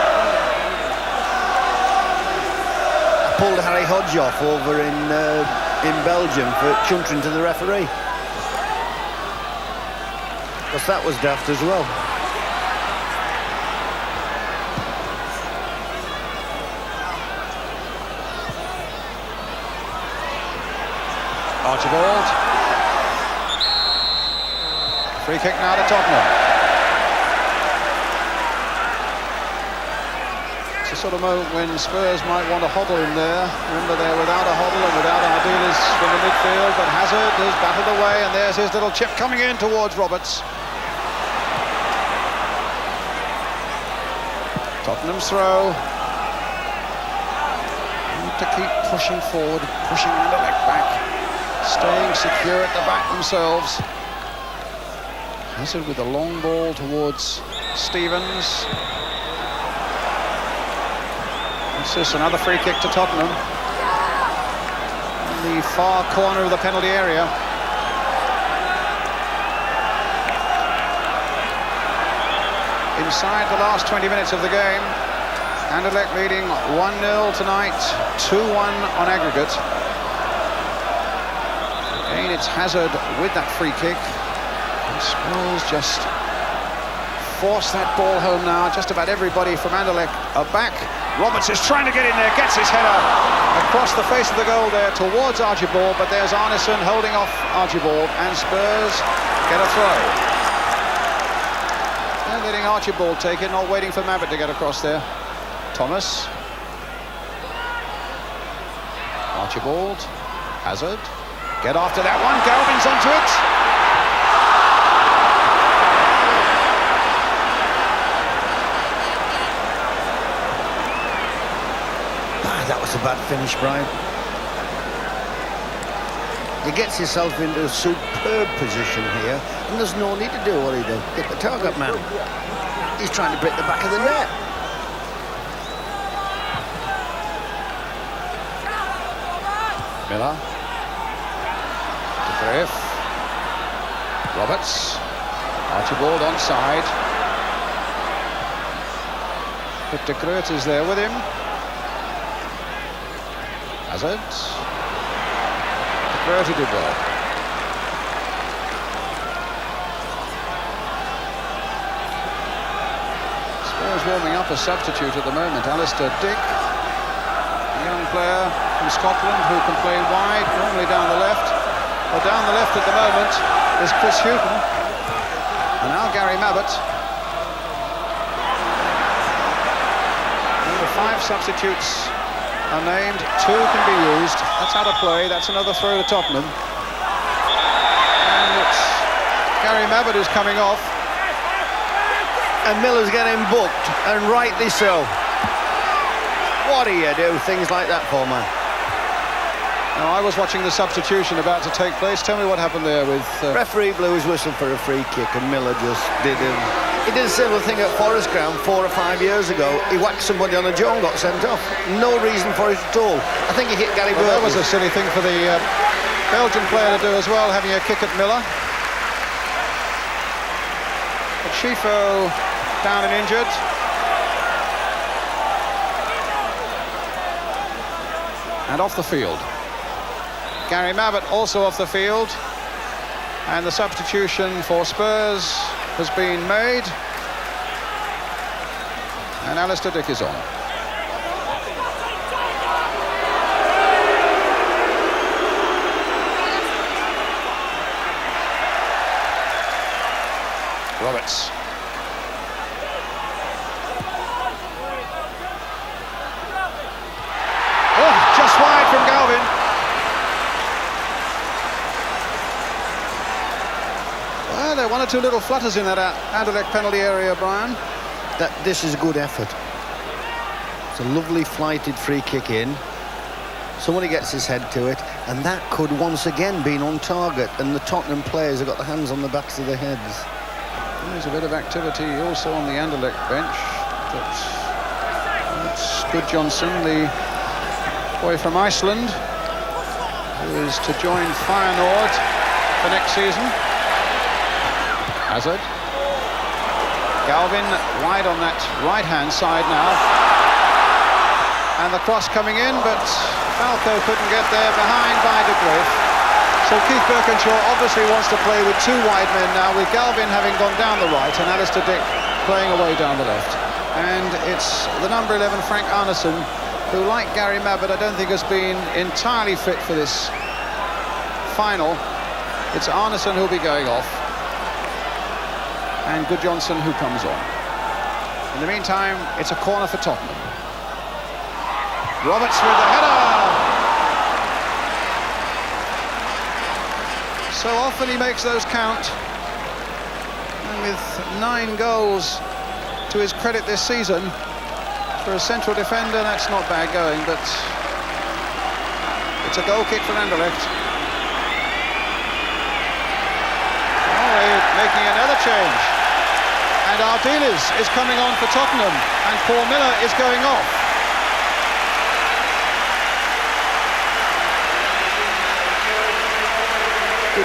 I pulled Harry Hodge off over in Belgium for chuntering to the referee. Because that was daft as well. Archibald. Free kick now to Tottenham. It's a sort of moment when Spurs might want to huddle in there. Remember, they're without a huddle and without Ardiles from the midfield, but Hazard has battled away, and there's his little chip coming in towards Roberts. Tottenham's throw. Need to keep pushing forward, pushing Anderlecht back, staying secure at the back themselves. Hazard with a long ball towards Stevens. What's this? Another free kick to Tottenham. In the far corner of the penalty area. Inside the last 20 minutes of the game. Anderlecht leading 1-0 tonight, 2-1 on aggregate. Again, it's Hazard with that free kick. And Spurs just force that ball home now. Just about everybody from Anderlecht are back. Roberts is trying to get in there, gets his header across the face of the goal there towards Archibald, but there's Arneson holding off Archibald, and Spurs get a throw. They're letting Archibald take it, not waiting for Mabbutt to get across there. Thomas. Archibald. Hazard. Get after that one. Galvin's onto it. That was a bad finish, Brian. He gets himself into a superb position here, and there's no need to do what he did. Hit the target man. He's trying to break the back of the net. Miller. De Graaf. Roberts. Archibald onside. But De Graaf is there with him. Hazard. De Graaf did well. Spurs warming up a substitute at the moment. Alistair Dick, a young player from Scotland who can play wide, normally down the left. Well, down the left at the moment is Chris Hughton. And now Gary Mabbutt. Number 5 substitutes are named, 2 can be used. That's out of play. That's another throw to Tottenham. And it's Gary Mabbutt who's coming off. And Miller's getting booked, and rightly so. What do you do things like that for, man? Now, I was watching the substitution about to take place. Tell me what happened there with... Referee blew his whistle for a free kick, and Miller just did him. He did a similar thing at Forest Ground 4 or 5 years ago. He whacked somebody on a jaw and got sent off. No reason for it at all. I think he hit Gary Burton. That was a silly thing for the Belgian player to do as well, having a kick at Miller. But Schifo down and injured. And off the field. Gary Mabbutt also off the field. And the substitution for Spurs has been made. And Alistair Dick is on. Roberts. Oh, just wide from Galvin. Well, there are 1 or 2 little flutters in that Anderlecht penalty area, Brian. This is a good effort. It's a lovely flighted free kick in. Somebody gets his head to it, and that could once again be on target, and the Tottenham players have got their hands on the backs of their heads. There's a bit of activity also on the Anderlecht bench. That's Gudjonsson, the boy from Iceland, who is to join Feyenoord for next season. Hazard. Galvin wide on that right-hand side now. And the cross coming in, but Falco couldn't get there, behind by De Graaf. So Keith Birkinshaw obviously wants to play with 2 wide men now, with Galvin having gone down the right and Alistair Dick playing away down the left. And it's the number 11, Frank Arneson, who, like Gary Mabbutt, I don't think has been entirely fit for this final, it's Arneson who'll be going off, and Gudjohnsen who comes on. In the meantime, it's a corner for Tottenham. Roberts with the header! So often he makes those count, and with 9 goals to his credit this season, for a central defender, that's not bad going, but it's a goal kick for Anderlecht. Making another change, and Ardiles is coming on for Tottenham, and Paul Miller is going off.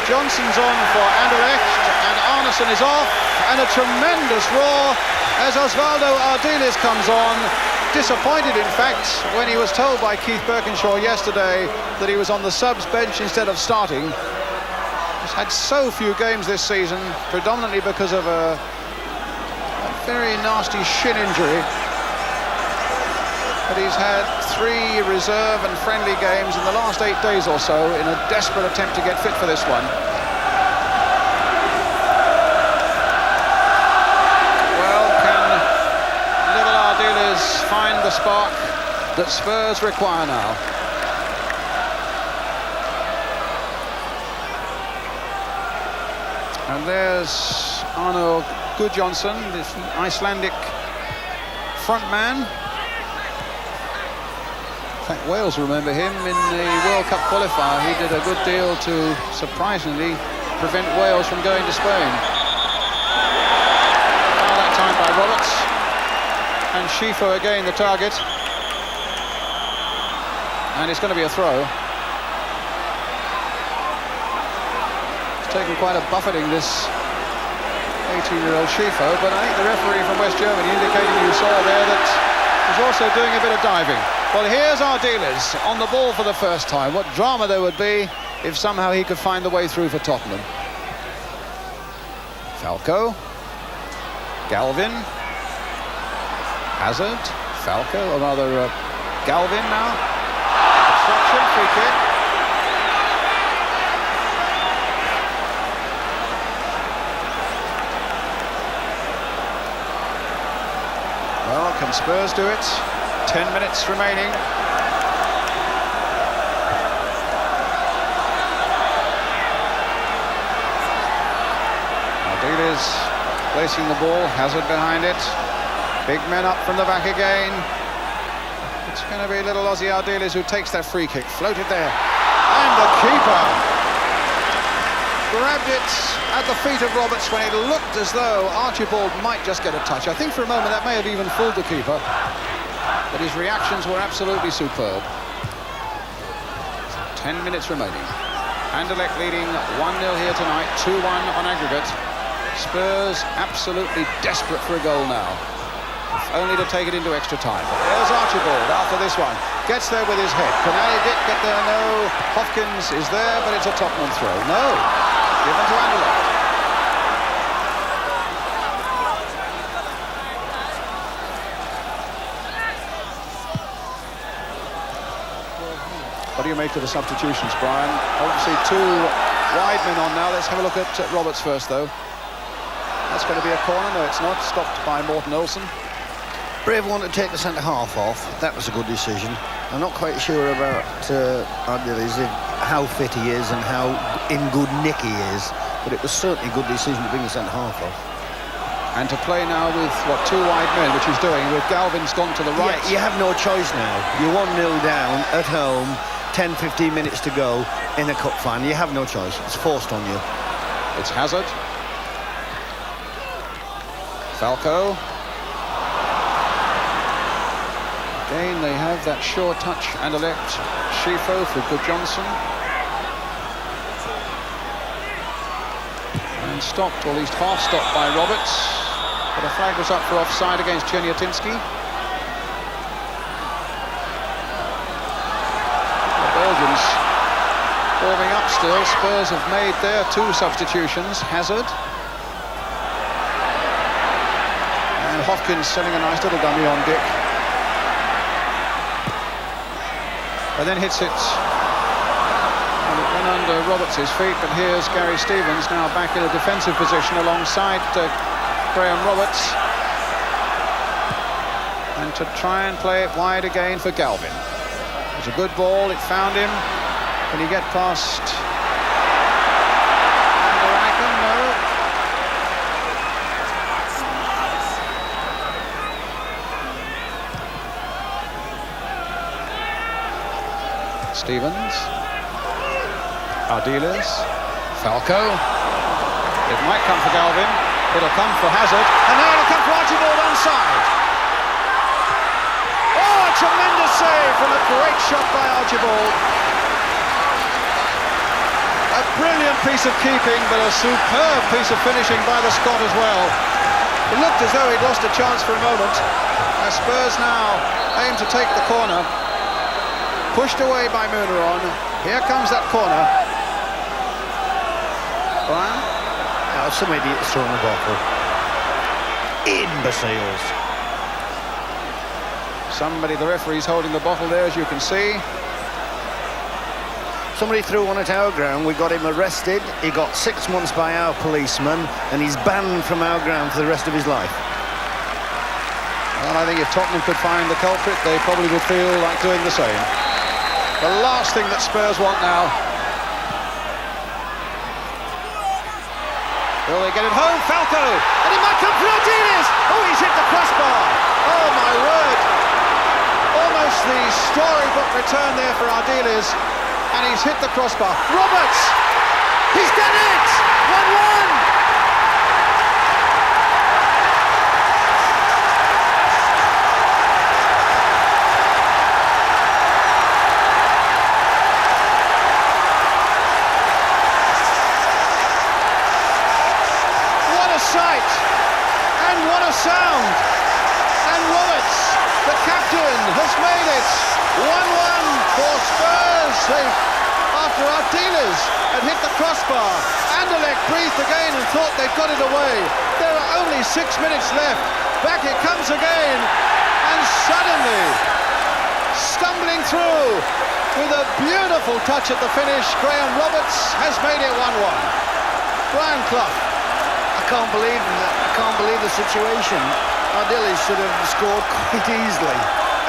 Johnson's on for Anderlecht, and Arneson is off, and a tremendous roar as Osvaldo Ardiles comes on. Disappointed, in fact, when he was told by Keith Birkinshaw yesterday that he was on the subs bench instead of starting. He's had so few games this season, predominantly because of a very nasty shin injury. But he's had 3 reserve and friendly games in the last 8 days or so in a desperate attempt to get fit for this one. Well, can little Ardiles find the spark that Spurs require now? And there's Arno Gudjohnsen, this Icelandic front man. In fact, Wales remember him in the World Cup qualifier. He did a good deal to, surprisingly, prevent Wales from going to Spain. Now that time by Roberts. And Schifo again the target. And it's going to be a throw. Taken quite a buffeting, this 18-year-old Schifo, but I think the referee from West Germany indicating, you saw there, that he's also doing a bit of diving. Well, here's Ardiles on the ball for the first time. What drama there would be if somehow he could find the way through for Tottenham. Falco, Galvin, Hazard, Falco, or rather Galvin now. Obstruction, free kick. Well, can Spurs do it? 10 minutes remaining. Ardiles placing the ball, Hazard behind it. Big men up from the back again. It's going to be little Ossie Ardiles who takes that free kick. Floated there. And the keeper grabbed it at the feet of Roberts when it looked as though Archibald might just get a touch. I think for a moment that may have even fooled the keeper, but his reactions were absolutely superb. 10 minutes remaining. Anderlecht leading 1-0 here tonight, 2-1 on aggregate. Spurs absolutely desperate for a goal now, if only to take it into extra time. But there's Archibald after this one. Gets there with his head. Can Ali Dick get there? No. Hopkins is there, but it's a Tottenham throw. No. Given to Anderlecht. What do you make of the substitutions, Brian? Obviously 2 wide men on now. Let's have a look at Roberts first, though. That's going to be a corner. No, it's not. Stopped by Morten Olsen. Brave wanted to take the centre-half off. That was a good decision. I'm not quite sure about Ardiles, how fit he is and how in good nick he is, but it was certainly a good decision to bring the centre-half off. And to play now with, what, 2 wide men, which he's doing, with Galvin's gone to the right. Yeah, you have no choice now. You're 1-0 down at home, 10-15 minutes to go in a cup final. You have no choice. It's forced on you. It's Hazard. Falco. Again, they have that sure touch. Anderlecht. Schifo for Gudjohnsen. And stopped, or at least half stopped by Roberts. But a flag was up for offside against Czerniatinski. The Belgians warming up still. Spurs have made their 2 substitutions. Hazard. And Hopkins sending a nice little dummy on Dick. And then hits it. And it in under Roberts' feet, but here's Gary Stevens now back in a defensive position alongside Graham Roberts, and to try and play it wide again for Galvin. It was a good ball, it found him. Can he get past Anderlecht? No. Stevens, Ardiles, Falco. It might come for Galvin, it'll come for Hazard, and now it'll come for Archibald onside. Oh, a tremendous save from a great shot by Archibald. A brilliant piece of keeping, but a superb piece of finishing by the Scot as well. It looked as though he'd lost a chance for a moment. As Spurs now aim to take the corner. Pushed away by Munaron. Here comes that corner. Brian? Oh, some idiot's throwing the bottle. Imbeciles. Somebody, the referee's holding the bottle there, as you can see. Somebody threw one at our ground. We got him arrested. He got 6 months by our policeman, and he's banned from our ground for the rest of his life. Well, I think if Tottenham could find the culprit, they probably would feel like doing the same. The last thing that Spurs want now. Will they get it home? Falco! And it might come for Ardiles! Oh, he's hit the crossbar! Oh, my word! Almost the storybook return there for Ardiles, and he's hit the crossbar. Roberts! He's done it! 1-1! Sight, and what a sound, and Roberts, the captain, has made it 1-1 for Spurs. After Ardiles had hit the crossbar, Anderlecht breathed again and thought they'd got it away. There are only 6 minutes left. Back it comes again, and suddenly, stumbling through with a beautiful touch at the finish, Graham Roberts has made it 1-1. Brian Clough. I can't believe the situation. Ardiles should have scored quite easily,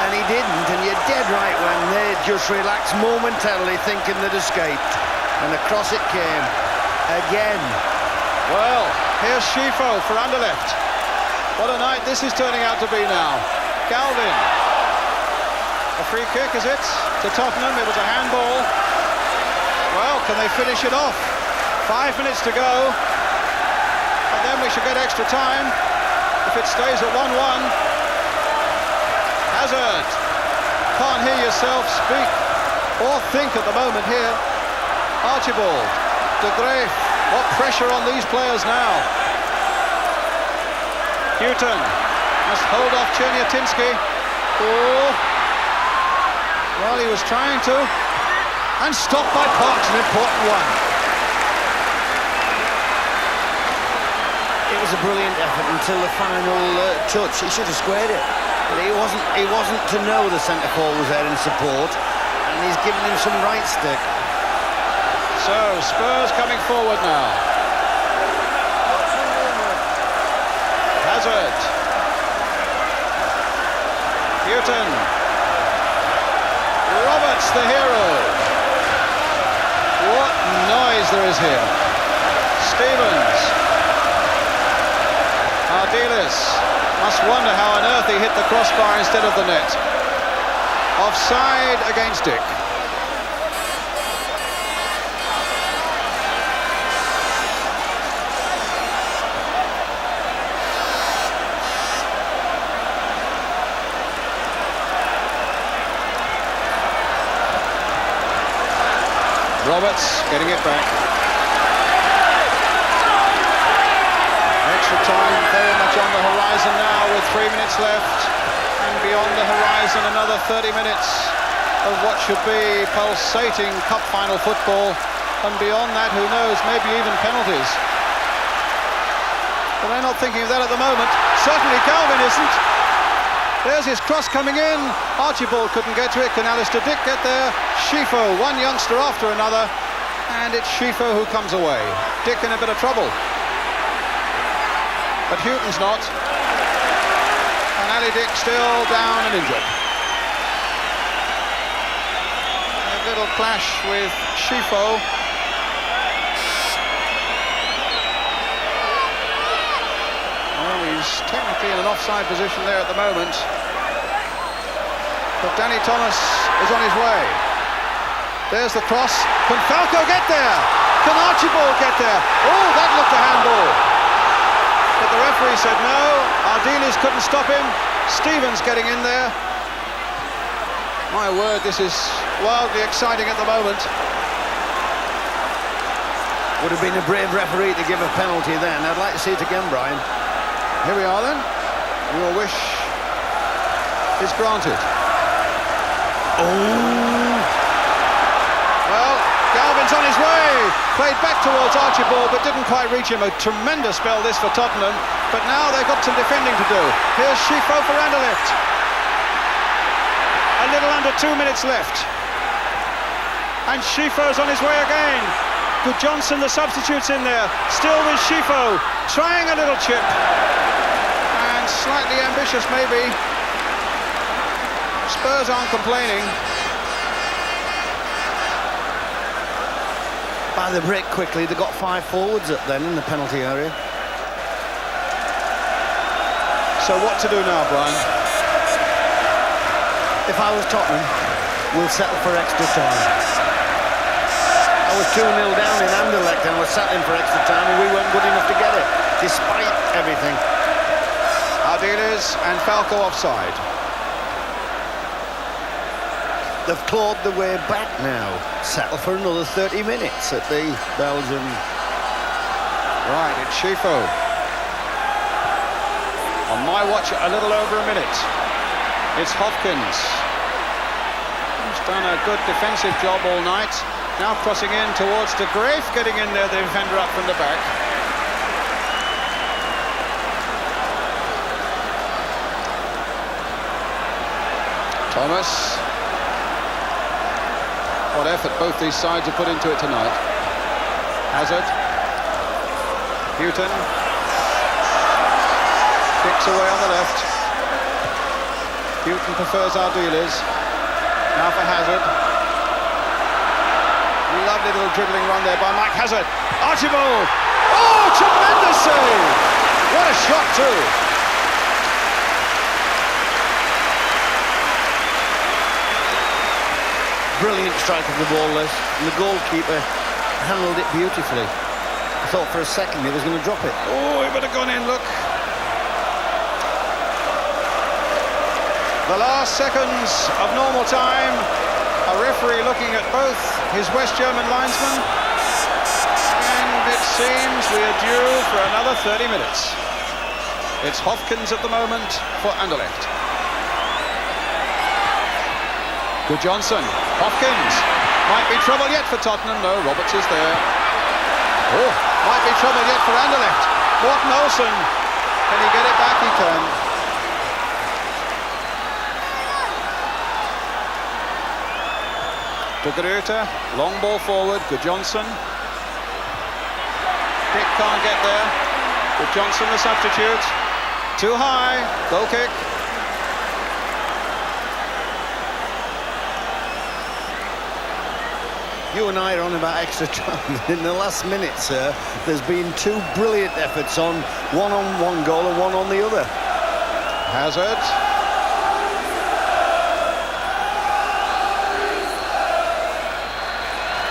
and he didn't. And you're dead right when they just relaxed momentarily, thinking they'd escaped, and across it came again. Well, here's Schifo for Anderlecht. What a night this is turning out to be now. Galvin. A free kick, is it? To Tottenham. It was a handball. Well, can they finish it off? 5 minutes to go. Then we should get extra time if it stays at 1-1. Hazard. Can't hear yourself speak or think at the moment here. Archibald. De Graaf. What pressure on these players now. Houghton must hold off Chernyatinsky. Oh. Well, he was trying to. And stopped by Parks, an important one. It was a brilliant effort until the final touch. He should have squared it, but he wasn't to know the centre forward was there in support, and he's given him some right stick. So Spurs coming forward now. Hazard. Houghton. Roberts, the hero. What noise there is here. Stevens. Ardiles must wonder how on earth he hit the crossbar instead of the net. Offside against Dick. Roberts getting it back. Extra time very much on the horizon now with 3 minutes left, and beyond the horizon another 30 minutes of what should be pulsating cup final football, and beyond that, who knows, maybe even penalties. But they're not thinking of that at the moment. Certainly Galvin isn't. There's his cross coming in. Archibald couldn't get to it. Can Alistair Dick get there? Schifo, one youngster after another. And it's Schifo who comes away. Dick in a bit of trouble. But Houghton's not. And Ali Dick still down and injured. A little clash with Schifo. Well, he's technically in an offside position there at the moment. But Danny Thomas is on his way. There's the cross. Can Falco get there? Can Archibald get there? Oh, that looked a handball. But the referee said no. Ardiles couldn't stop him. Stevens getting in there. My word, this is wildly exciting at the moment. Would have been a brave referee to give a penalty then. I'd like to see it again, Brian. Here we are then. Your wish is granted. Oh! Well, Galvin's on his way. Played back towards Archibald, but didn't quite reach him. A tremendous spell this for Tottenham. But now they've got some defending to do. Here's Schifo for Anderlecht. A little under 2 minutes left. And Schifo's on his way again. Good Johnson, the substitute's in there. Still with Schifo, trying a little chip. And slightly ambitious maybe. Spurs aren't complaining. By the break quickly, they got 5 forwards up then in the penalty area. So what to do now, Brian? If I was Tottenham, we'll settle for extra time. I was 2-0 down in Anderlecht and was settling for extra time and we weren't good enough to get it, despite everything. Ardiles and Falco offside. They've clawed the way back now. Settle for another 30 minutes at the Belgian. Right, it's Schifo. On my watch, a little over a minute. It's Hopkins. He's done a good defensive job all night. Now crossing in towards De Graaf, getting in there, the defender up from the back. Thomas. What effort both these sides have put into it tonight. Hazard. Houghton. Kicks away on the left. Houghton prefers Ardiles. Now for Hazard. Lovely little dribbling run there by Mike Hazard. Archibald. Oh, tremendous save. What a shot too. Brilliant strike of the ball, Les. And the goalkeeper handled it beautifully. I thought for a second he was going to drop it. Oh, he would have gone in, look. The last seconds of normal time. A referee looking at both his West German linesmen. And it seems we are due for another 30 minutes. It's Hopkins at the moment for Anderlecht. Good Johnson. Hopkins. Might be trouble yet for Tottenham. No, Roberts is there. Oh, might be trouble yet for Anderlecht. Morten Olsen. Can he get it back? He can. De Gruyter, long ball forward. Good Johnson. Dick can't get there. Good Johnson, the substitute. Too high. Goal kick. You and I are on about extra time. In the last minute, sir, there's been 2 brilliant efforts on one goal and one on the other. Hazard.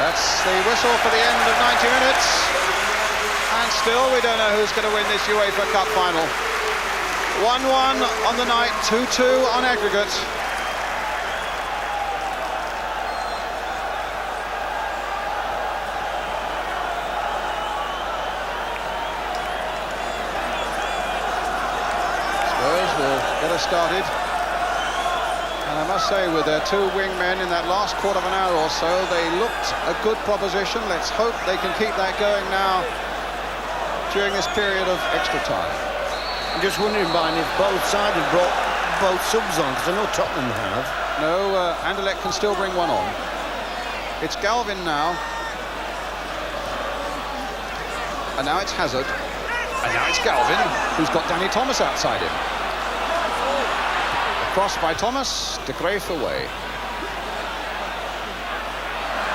That's the whistle for the end of 90 minutes. And still we don't know who's going to win this UEFA Cup final. 1-1 on the night, 2-2 on aggregate. Spurs will get us started. And I must say, with their 2 wingmen in that last quarter of an hour or so, they looked a good proposition. Let's hope they can keep that going now during this period of extra time. I'm just wondering, Brian, if both sides have brought both subs on, because I know Tottenham have. No, Anderlecht can still bring one on. It's Galvin now. And now it's Hazard. And now it's Galvin, who's got Danny Thomas outside him. Cross by Thomas, De Graaf away.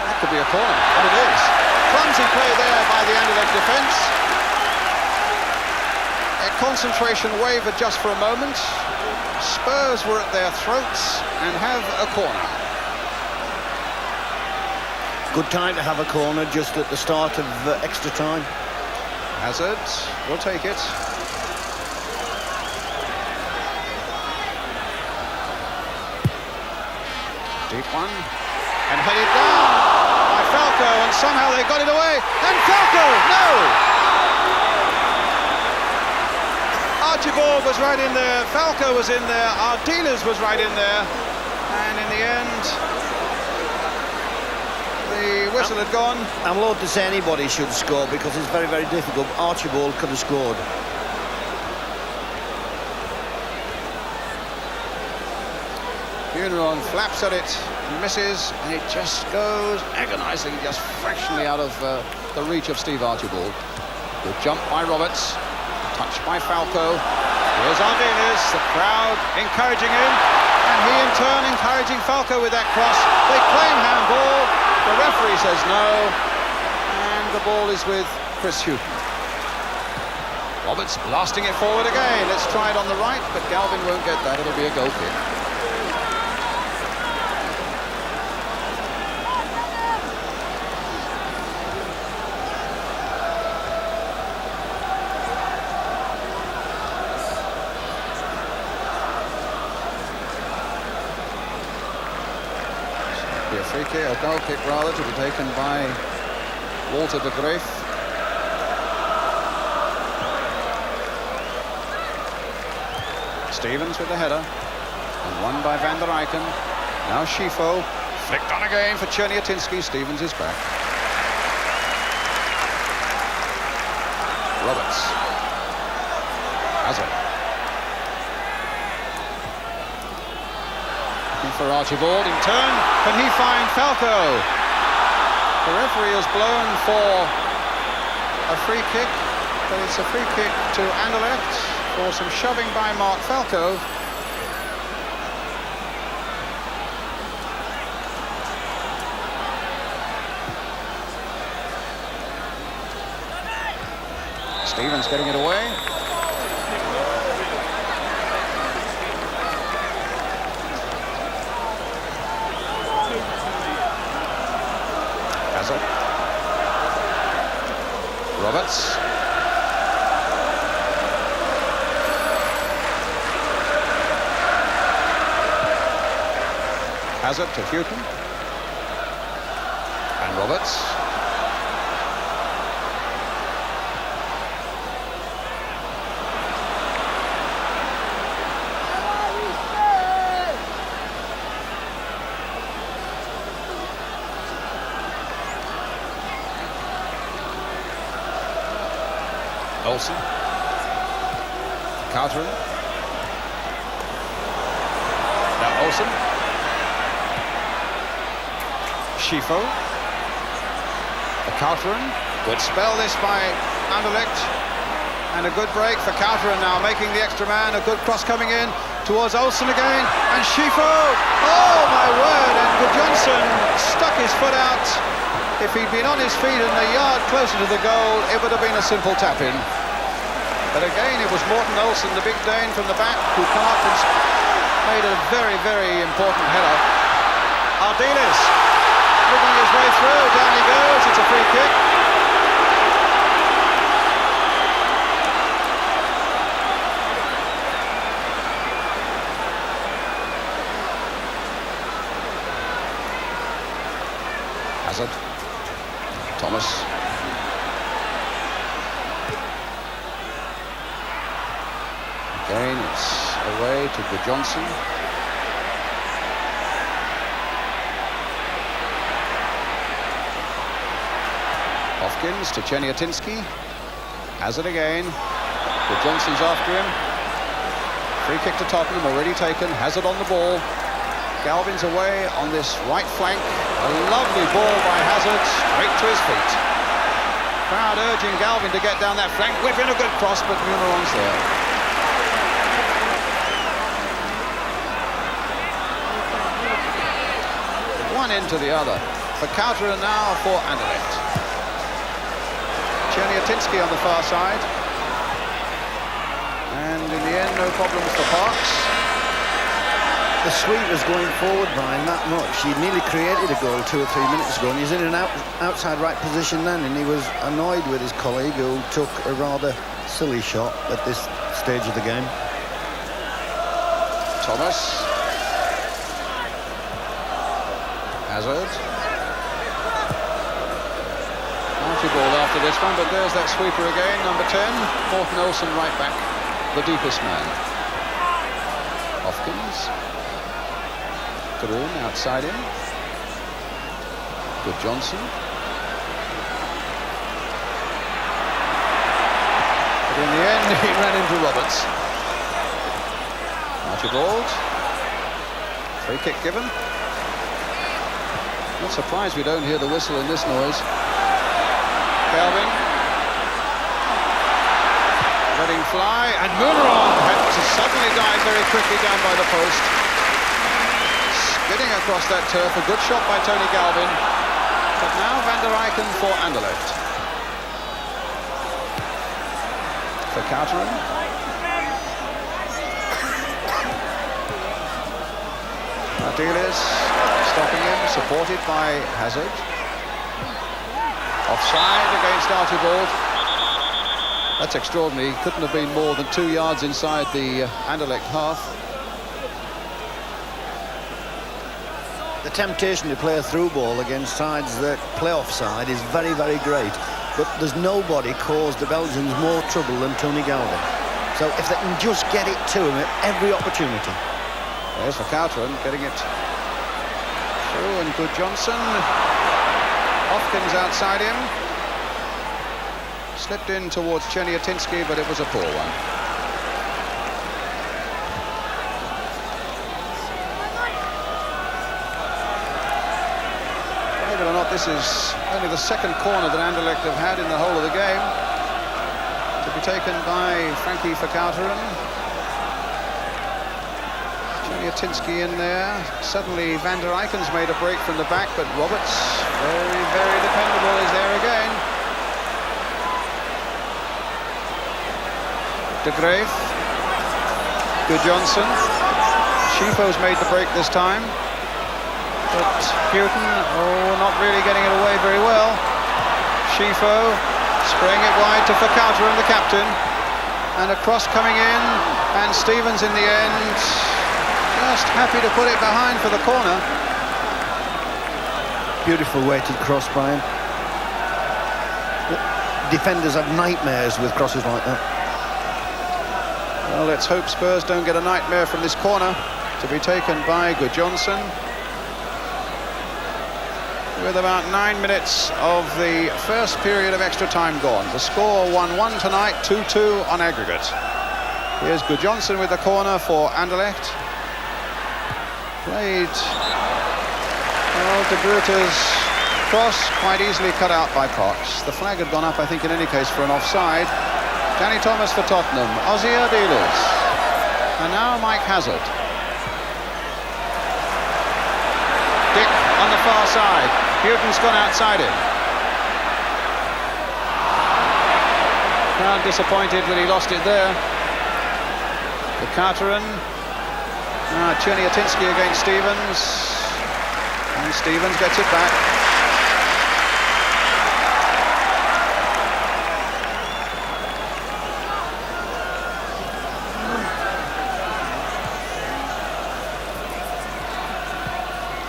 That could be a corner, and it is. Clumsy play there by the Anderlecht defence. A concentration wavered just for a moment. Spurs were at their throats and have a corner. Good time to have a corner just at the start of extra time. Hazard will take it. Deep one. And headed down by Falco, and somehow they got it away. And Falco, no! Archibald was right in there, Falco was in there, Ardiles was right in there. And in the end, the whistle had gone. I'm loath to say anybody should score because it's very, very difficult. Archibald could have scored. Buneron flaps at it, misses, and it just goes agonising, just fractionally out of the reach of Steve Archibald. Good jump by Roberts, touched by Falco. Here's Ardiles, the crowd encouraging him, and he in turn encouraging Falco with that cross. They claim handball, the referee says no, and the ball is with Chris Hughton. Roberts blasting it forward again. Let's try it on the right, but Galvin won't get that. It'll be a goal kick. A free kick, a goal kick rather, to be taken by Walter de Graaf. Stevens with the header, and won by Van der Eycken. Now Schifo, flicked on again for Czerniatinski. Stevens is back. Roberts. Hazard. For Archibald in turn, can he find Falco? The referee has blown for a free kick, but it's a free kick to Anderlecht for some shoving by Mark Falco. Stevens getting it away. Roberts. Hazard to Hughton. And Roberts. Olsen. Carteren. Now Olsen. Schifo. Carteren. Good spell this by Anderlecht. And a good break for Carteren now, making the extra man. A good cross coming in towards Olsen again. And Schifo. Oh my word. And Gudjonsson stuck his foot out. If he'd been on his feet and a yard closer to the goal, it would have been a simple tap-in. But again, it was Morten Olsen, the big Dane from the back, who come up and made a very, very important header. Ardiles, rigging his way through, down he goes, it's a free kick. Hazard. Thomas. Again, it's away to Gudjonsson. Hopkins to Czerniatinski. Hazard again. Gudjonsson's after him. Free kick to Tottenham, already taken. Hazard on the ball. Galvin's away on this right flank. A lovely ball by Hazard, straight to his feet. Crowd urging Galvin to get down that flank. Whip in a good cross, but Munaron's there. One into the other. For Kouteren now for Anderlecht. Czerniatinski on the far side. And in the end, no problems for Parks. The sweep was going forward, Brian, that much. He nearly created a goal 2 or 3 minutes ago, and he's in an outside right position then, and he was annoyed with his colleague who took a rather silly shot at this stage of the game. Thomas. Hazard. Archibald after this one, but there's that sweeper again, number 10. Morten Olsen right back, the deepest man. Hopkins. Karoon outside him. Good Johnson. But in the end, he ran into Roberts. Archibald. Free kick given. Not surprised we don't hear the whistle in this noise. Galvin. Letting fly, and Munaron had to suddenly dive very quickly down by the post. Skidding across that turf, a good shot by Tony Galvin. But now Van der Eycken for Anderlecht. For Kouteren. Ardiles stopping him, supported by Hazard. Offside against Archibald. That's extraordinary. Couldn't have been more than 2 yards inside the Anderlecht half. The temptation to play a through ball against sides that play offside is very, very great. But there's nobody caused the Belgians more trouble than Tony Galvin. So if they can just get it to him at every opportunity. There's for Kouteren, getting it through, and good Johnson. Hopkins outside him. Slipped in towards Czerniatinski, but it was a poor one. Believe it or not, this is only the second corner that Anderlecht have had in the whole of the game. To be taken by Frankie for Kouteren. Czerniatinski in there. Suddenly Van der Eycken's made a break from the back, but Roberts, very, very dependable, is there again. De Graaf. Good Johnson. Schifo's made the break this time. But Houghton, not really getting it away very well. Schifo spraying it wide to Kouteren, the captain. And a cross coming in, and Stevens in the end just happy to put it behind for the corner. Beautiful weighted cross, Brian. Defenders have nightmares with crosses like that. Well, let's hope Spurs don't get a nightmare from this corner. To be taken by Good Johnson. With about 9 minutes of the first period of extra time gone. The score 1-1 tonight, 2-2 on aggregate. Here's Good Johnson with the corner for Anderlecht. Played, well, De Gruyter's cross quite easily cut out by Cox. The flag had gone up, I think, in any case for an offside. Danny Thomas for Tottenham, Ozzy Ardiles, and now Mike Hazard. Dick on the far side. Houghton's gone outside him. Crowd disappointed that he lost it there. The Kouteren. Czerniatinski against Stevens. And Stevens gets it back.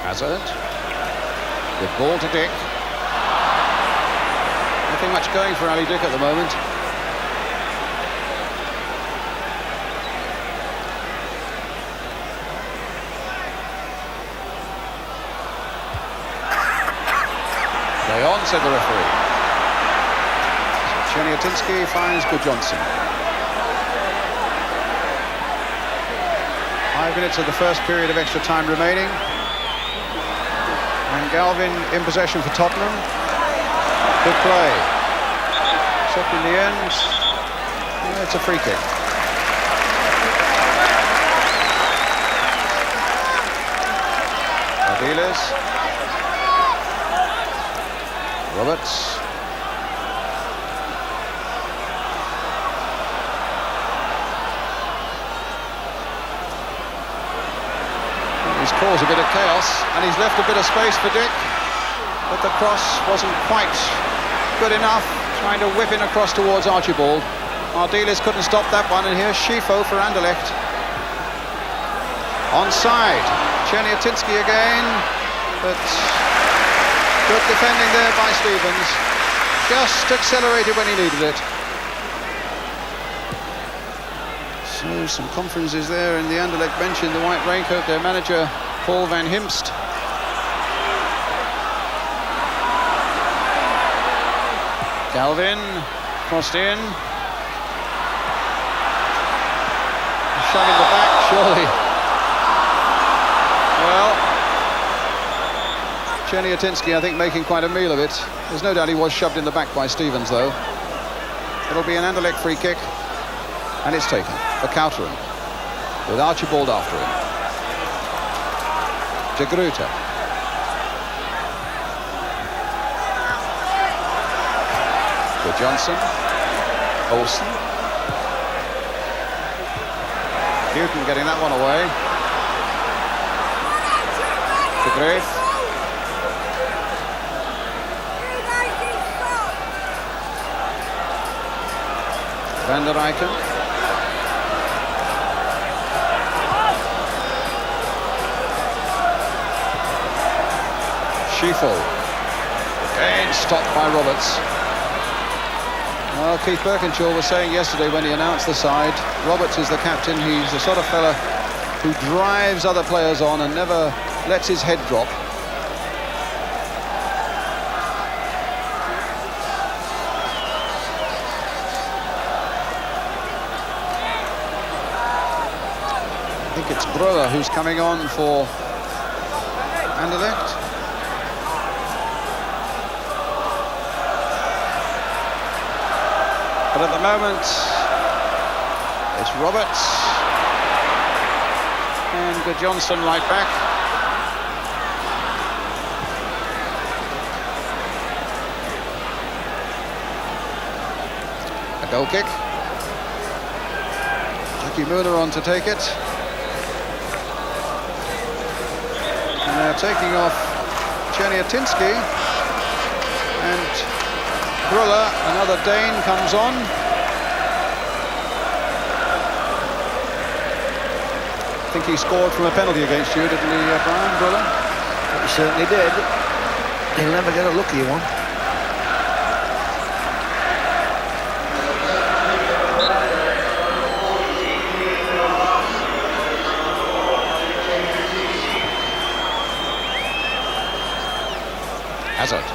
Hazard. Good ball to Dick. Nothing much going for Ali Dick at the moment. Play on, said the referee. So Czerniatinski finds Good Johnson. 5 minutes of the first period of extra time remaining. And Galvin in possession for Tottenham. Good play. Took in the end. It's a free kick. Ardiles. Roberts. He's caused a bit of chaos, and he's left a bit of space for Dick, but the cross wasn't quite good enough, trying to whip in across towards Archibald. Ardiles couldn't stop that one, and here's Schifo for Anderlecht. Onside, Czerniatinski again, but good defending there by Stevens. Just accelerated when he needed it. So some conferences there in the Anderlecht bench in the white raincoat. Their manager, Paul van Himst. Galvin, crossed in. Shove in the back, surely. Well, Czerniatinski, I think, making quite a meal of it. There's no doubt he was shoved in the back by Stevens, though. It'll be an Anderlecht free kick, and it's taken for Couteren, with Archibald after him. De Groote. For Johnson. Olsen. Newton getting that one away. De Graaf. Van der Eycken. Schifo. Again stopped by Roberts. Well, Keith Birkinshaw was saying yesterday when he announced the side, Roberts is the captain. He's the sort of fella who drives other players on and never lets his head drop. I think it's Breuer who's coming on for Anderlecht. But at the moment, it's Roberts and good Johnson right back. A goal kick. Jackie Mueller on to take it. And they're taking off Czerniatinski, and Breuer, another Dane, comes on. I think he scored from a penalty against you, didn't he, Brian, Breuer? He certainly did. He'll never get a lucky one. Hazard.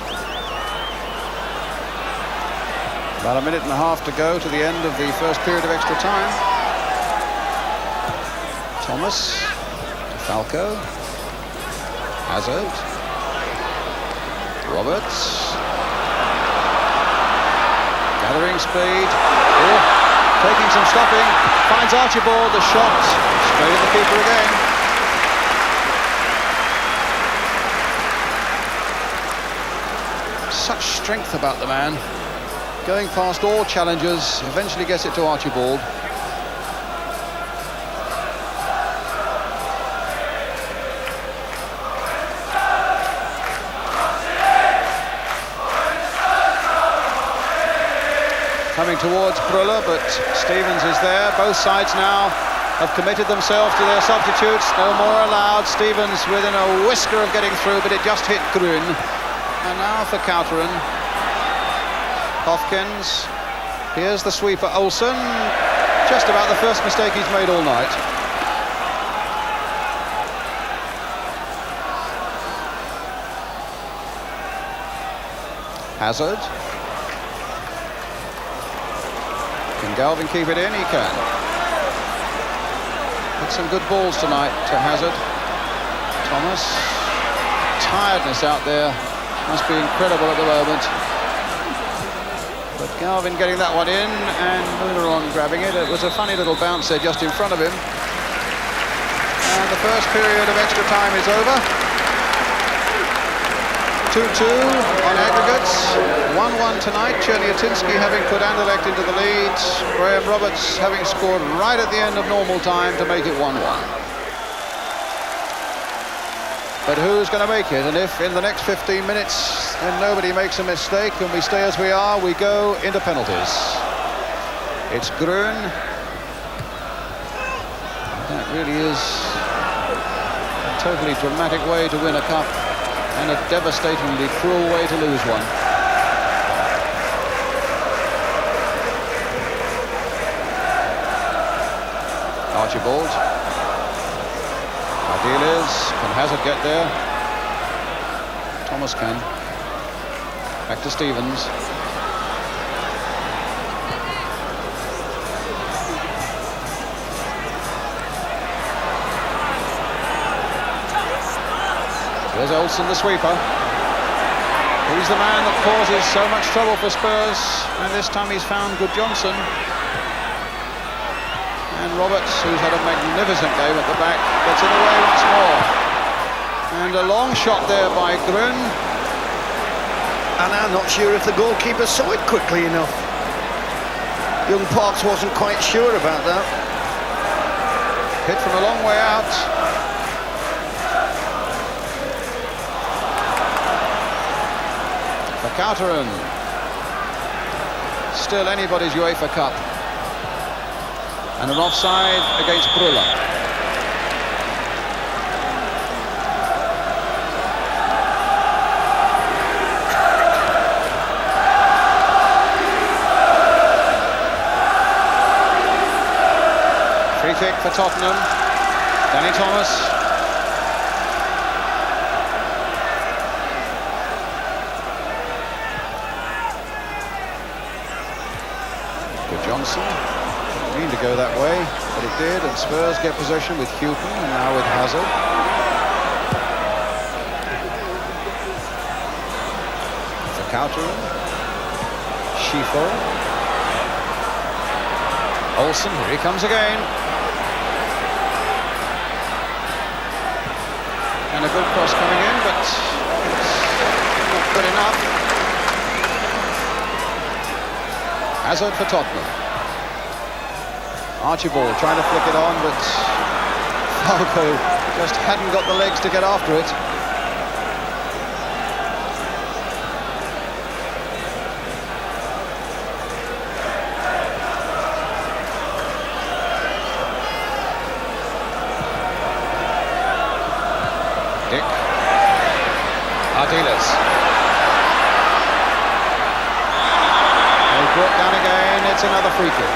About a minute and a half to go to the end of the first period of extra time. Thomas to Falco. Hazard. Roberts. Gathering speed. Oh, taking some stopping. Finds Archibald. The shot. Straight at the keeper again. Such strength about the man. Going past all challengers, eventually gets it to Archibald. Coming towards Breuer, but Stevens is there. Both sides now have committed themselves to their substitutes. No more allowed. Stevens within a whisker of getting through, but it just hit Grün. And now for Couteren. Hofkins. Here's the sweeper, Olsen. Just about the first mistake he's made all night. Hazard. Can Galvin keep it in? He can. Hit some good balls tonight to Hazard. Thomas. Tiredness out there. Must be incredible at the moment. But Galvin getting that one in, and Muneron grabbing it. It was a funny little bounce there just in front of him. And the first period of extra time is over. 2-2 on aggregates. 1-1 tonight. Cherniatinski having put Anderlecht into the lead. Graham Roberts having scored right at the end of normal time to make it 1-1. But who's going to make it? And if in the next 15 minutes and nobody makes a mistake and we stay as we are, we go into penalties. It's Grön. That really is a totally dramatic way to win a cup and a devastatingly cruel way to lose one. Archibald. Ideal is, can Hazard get there? Thomas can. Back to Stevens. Here's Olsen, the sweeper. He's the man that causes so much trouble for Spurs, and this time he's found Good Johnson. And Roberts, who's had a magnificent game at the back, gets it away once more. And a long shot there by Grün. And I'm not sure if the goalkeeper saw it quickly enough. Young Parks wasn't quite sure about that. Hit from a long way out. Verkauteren. Still anybody's UEFA Cup. And an offside against Brüller. Free kick for Tottenham. Danny Thomas. Good Johnson. Didn't mean to go that way, but it did, and Spurs get possession with Houghton and now with Hazard. Verkauteren. Schifo. Olsen, here he comes again. And a good cross coming in, but it's not good enough. Hazard for Tottenham. Archibald trying to flick it on, but Falco just hadn't got the legs to get after it. Dick. Ardiles. They brought down again, it's another free kick.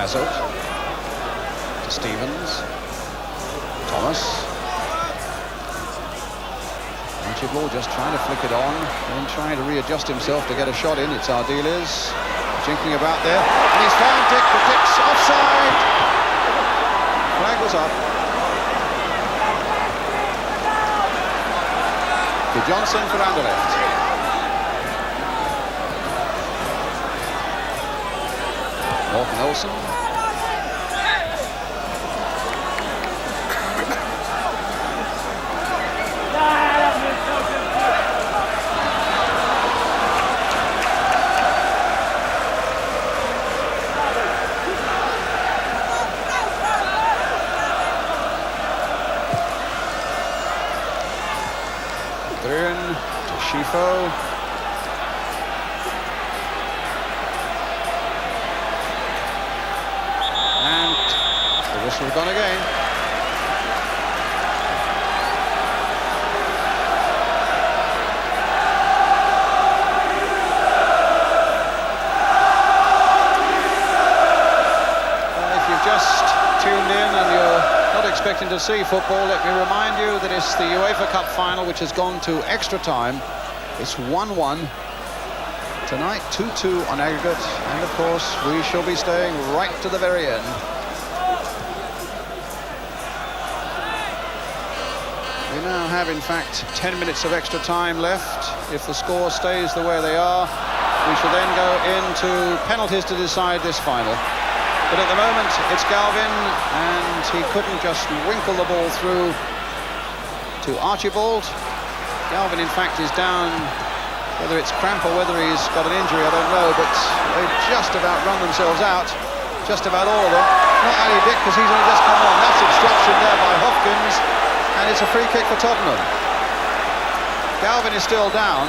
Hazard to Stevens. Thomas. Archibald just trying to flick it on and trying to readjust himself to get a shot in. It's Ardiles jinking about there. And he's found Dick. The Dick's offside. Flag was up. Good Johnson for Anderlecht. Morten Olsen. Grün to Schifo. We've gone again. If you've just tuned in and you're not expecting to see football, let me remind you that it's the UEFA Cup final, which has gone to extra time. It's 1-1. Tonight, 2-2 on aggregate, and of course, we shall be staying right to the very end. We now have, in fact, 10 minutes of extra time left. If the score stays the way they are, we shall then go into penalties to decide this final. But at the moment, it's Galvin, and he couldn't just winkle the ball through to Archibald. Galvin, in fact, is down. Whether it's cramp or whether he's got an injury, I don't know, but they've just about run themselves out. Just about all of them. Not Ali Dick, because he's only just come on. That's obstruction there by Hopkins, and it's a free kick for Tottenham. Galvin is still down.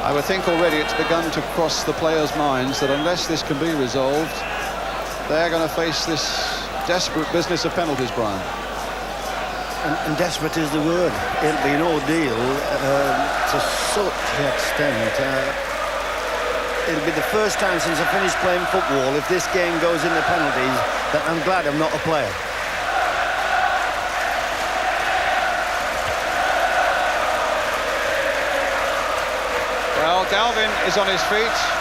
I would think already it's begun to cross the players' minds that unless this can be resolved, they're going to face this desperate business of penalties, Brian. And desperate is the word. It'll be an ordeal to such extent. It'll be the first time since I finished playing football, if this game goes into penalties, that I'm glad I'm not a player. Well, Galvin is on his feet.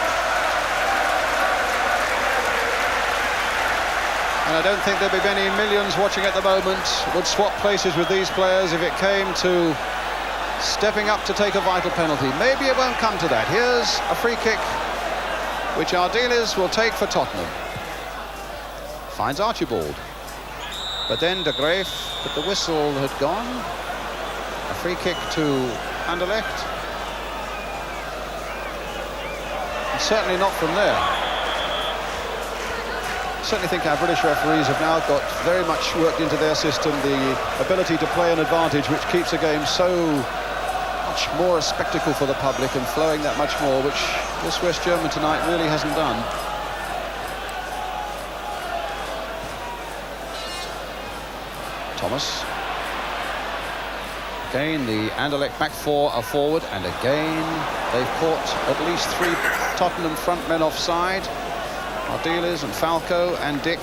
And I don't think there'd be many millions watching at the moment would swap places with these players if it came to stepping up to take a vital penalty. Maybe it won't come to that. Here's a free kick which our dealers will take for Tottenham. Finds Archibald. But then De Graaf, but the whistle had gone. A free kick to Anderlecht. And certainly not from there. I certainly think our British referees have now got very much worked into their system the ability to play an advantage, which keeps a game so much more a spectacle for the public and flowing that much more, which this West German tonight really hasn't done. Thomas. Again, the Anderlecht back four are forward, and again they've caught at least 3 Tottenham front men offside. Our dealers and Falco and Dick.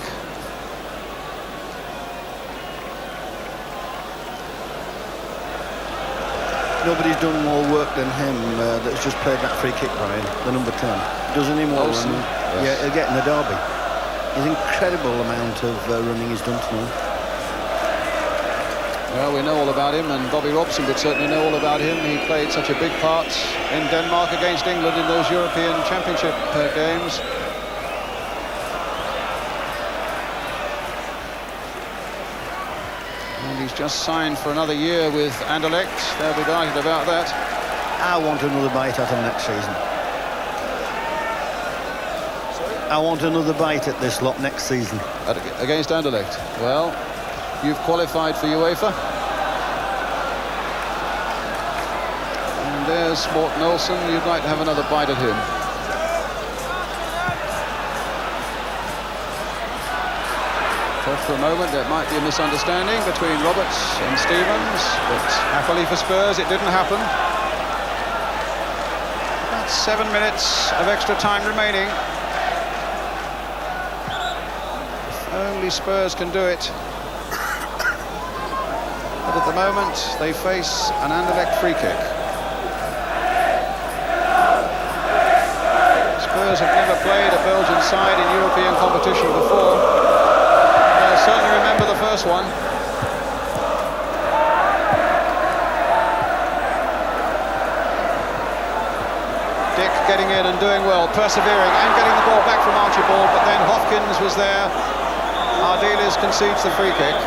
Nobody's done more work than him that's just played that free kick, Brian, the number 10. Does any more Olsen, running? yes. Yeah, getting the derby. His incredible amount of running he's done tonight. Well, we know all about him, and Bobby Robson would certainly know all about him. He played such a big part in Denmark against England in those European Championship games. He's just signed for another year with Anderlecht. They'll be delighted about that. I want another bite at him next season. I want another bite at this lot next season. Against Anderlecht. Well, you've qualified for UEFA. And there's Morten Olsen. You'd like to have another bite at him. For a moment there might be a misunderstanding between Roberts and Stevens, but happily for Spurs it didn't happen. About 7 minutes of extra time remaining. If only Spurs can do it. But at the moment they face an Anderlecht free kick. Spurs have never played a Belgian side in European competition before. I certainly remember the first one. Dick getting in and doing well, persevering and getting the ball back from Archibald, but then Hopkins was there. Ardiles concedes the free kick.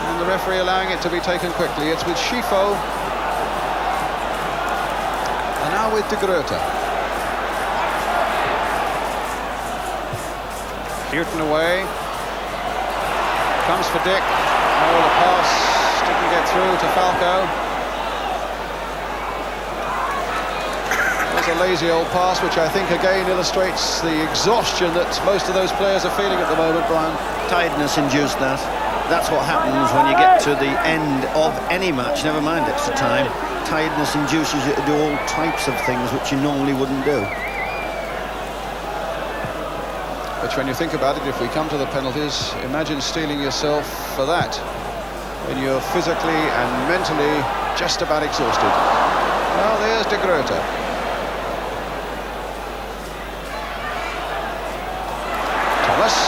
And the referee allowing it to be taken quickly. It's with Schifo. And now with De Grote. Houghton away. Comes for Dick. Oh, the pass didn't get through to Falco. It was a lazy old pass, which I think again illustrates the exhaustion that most of those players are feeling at the moment, Brian. Tiredness induced that. That's what happens when you get to the end of any match, never mind extra time. Tiredness induces you to do all types of things which you normally wouldn't do. But Which, when you think about it, if we come to the penalties, imagine steeling yourself for that when you're physically and mentally just about exhausted. Well, there's De Groote. Thomas.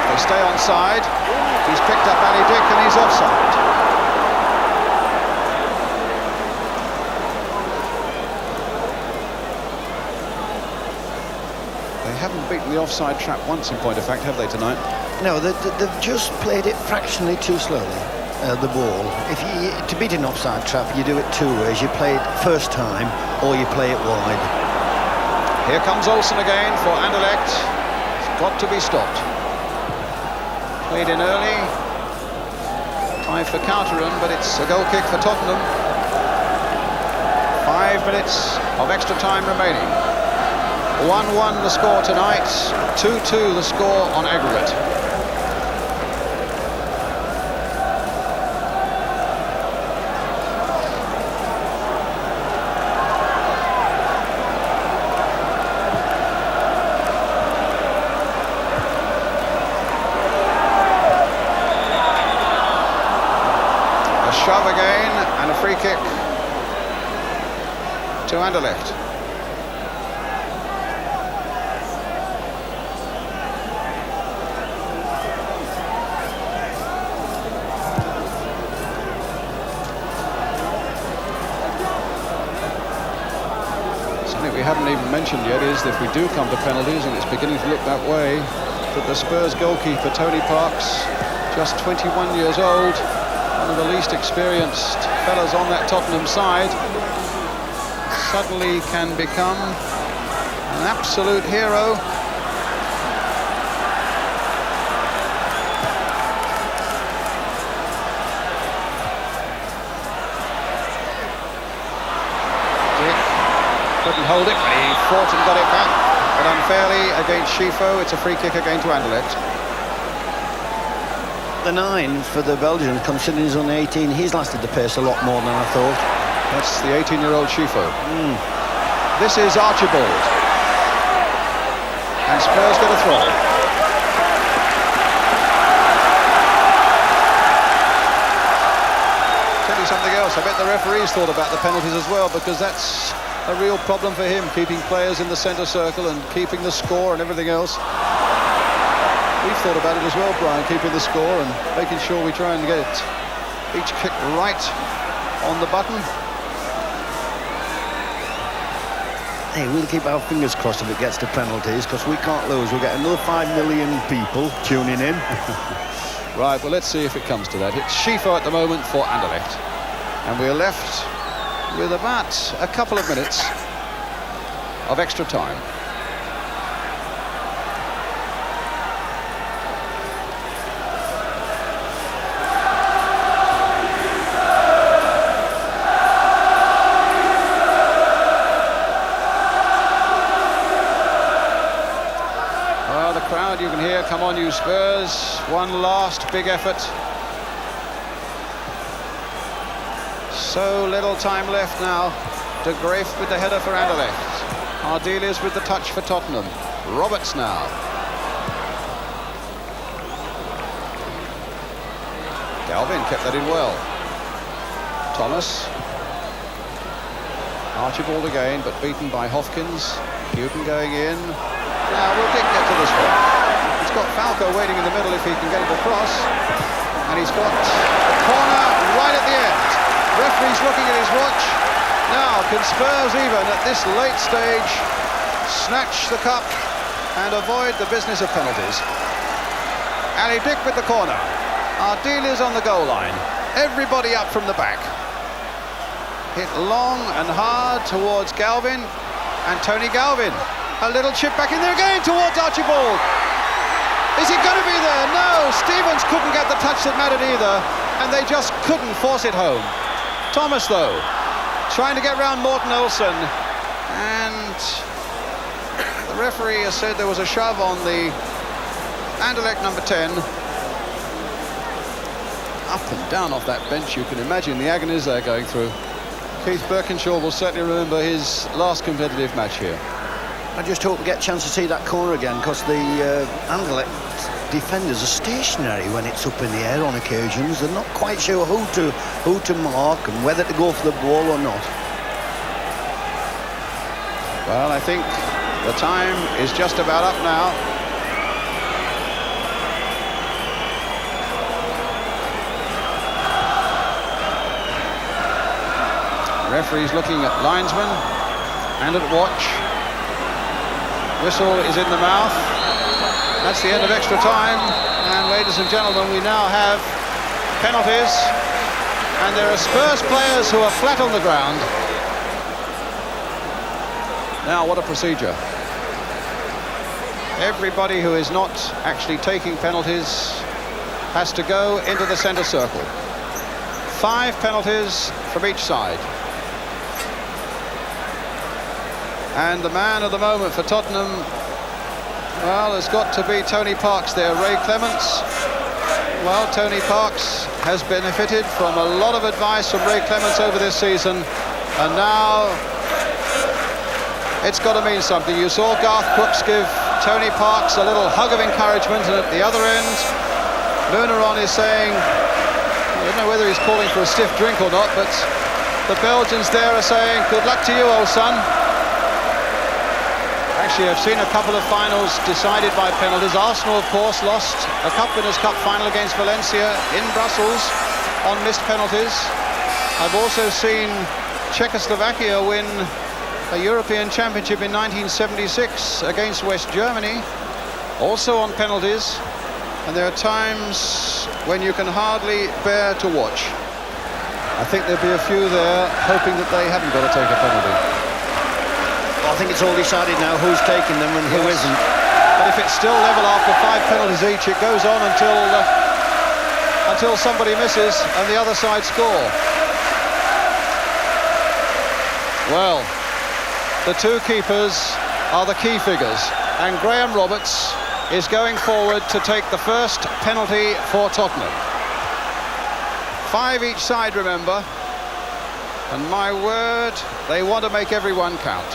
They stay onside. He's picked up Ali Dick and he's offside. They haven't beaten the offside trap once, in point of fact, have they, tonight? No, they've just played it fractionally too slowly, the ball. To beat an offside trap, you do it two ways. You play it first time, or you play it wide. Here comes Olsen again for Anderlecht. It's got to be stopped. Played in early. Time for counter-run, but it's a goal kick for Tottenham. 5 minutes of extra time remaining. 1-1 the score tonight, 2-2 the score on aggregate. A shove again and a free kick to Anderlecht. We haven't even mentioned yet is if we do come to penalties, and it's beginning to look that way, that the Spurs goalkeeper Tony Parks, just 21 years old, one of the least experienced fellas on that Tottenham side, suddenly can become an absolute hero. Couldn't hold it, but he fought and got it back, but unfairly against Schifo. It's a free kick again to Anderlecht. The 9 for the Belgian, considering he's only 18, he's lasted the pace a lot more than I thought. That's the 18-year-old Schifo. This is Archibald, and Spurs get a throw. Tell you something else, I bet the referees thought about the penalties as well, because that's a real problem for him, keeping players in the centre circle and keeping the score and everything else. We've thought about it as well, Brian, keeping the score and making sure we try and get each kick right on the button. Hey, we'll keep our fingers crossed if it gets to penalties, because we can't lose. We'll get another 5 million people tuning in. Right, well, let's see if it comes to that. It's Schifo at the moment for Anderlecht, and we're left with about a couple of minutes of extra time. Well, the crowd you can hear, come on you Spurs, one last big effort. So little time left now. De Graaf with the header for Anderlecht. Ardiles with the touch for Tottenham. Roberts now. Galvin kept that in well. Thomas. Archibald again, but beaten by Hopkins. Houghton going in. Now will Dick get to this one? He's got Falco waiting in the middle if he can get it across. And he's got the corner right at the end. Referee's looking at his watch. Now, can Spurs even at this late stage snatch the cup and avoid the business of penalties? Ali Dick with the corner. Ardiles on the goal line. Everybody up from the back. Hit long and hard towards Galvin, and Tony Galvin. A little chip back in there again towards Archibald. Is he going to be there? No, Stevens couldn't get the touch that mattered either, and they just couldn't force it home. Thomas, though, trying to get round Morten Olsen, and the referee has said there was a shove on the Anderlecht number 10. Up and down off that bench, you can imagine the agonies they're going through. Keith Birkinshaw will certainly remember his last competitive match here. I just hope we get a chance to see that corner again, because the Anderlecht defenders are stationary when it's up in the air on occasions. They're not quite sure who to mark and whether to go for the ball or not. Well, I think the time is just about up now. Referee's looking at linesman and at watch. Whistle is in the mouth. That's the end of extra time. And ladies and gentlemen, we now have penalties. And there are Spurs players who are flat on the ground. Now, what a procedure. Everybody who is not actually taking penalties has to go into the centre circle. 5 penalties from each side. And the man of the moment for Tottenham, well, there's got to be Tony Parks there. Ray Clements. Well, Tony Parks has benefited from a lot of advice from Ray Clements over this season. And now it's got to mean something. You saw Garth Crooks give Tony Parks a little hug of encouragement, and at the other end, Munaron is saying, I don't know whether he's calling for a stiff drink or not, but the Belgians there are saying, good luck to you, old son. Actually, I've seen a couple of finals decided by penalties. Arsenal, of course, lost a Winners' Cup final against Valencia in Brussels on missed penalties. I've also seen Czechoslovakia win a European Championship in 1976 against West Germany, also on penalties. And there are times when you can hardly bear to watch. I think there'll be a few there hoping that they haven't got to take a penalty. I think it's all decided now who's taking them and who isn't. But if it's still level after 5 penalties each, it goes on until somebody misses and the other side score. Well, the 2 keepers are the key figures, and Graham Roberts is going forward to take the first penalty for Tottenham. 5 each side, remember, and my word, they want to make every one count.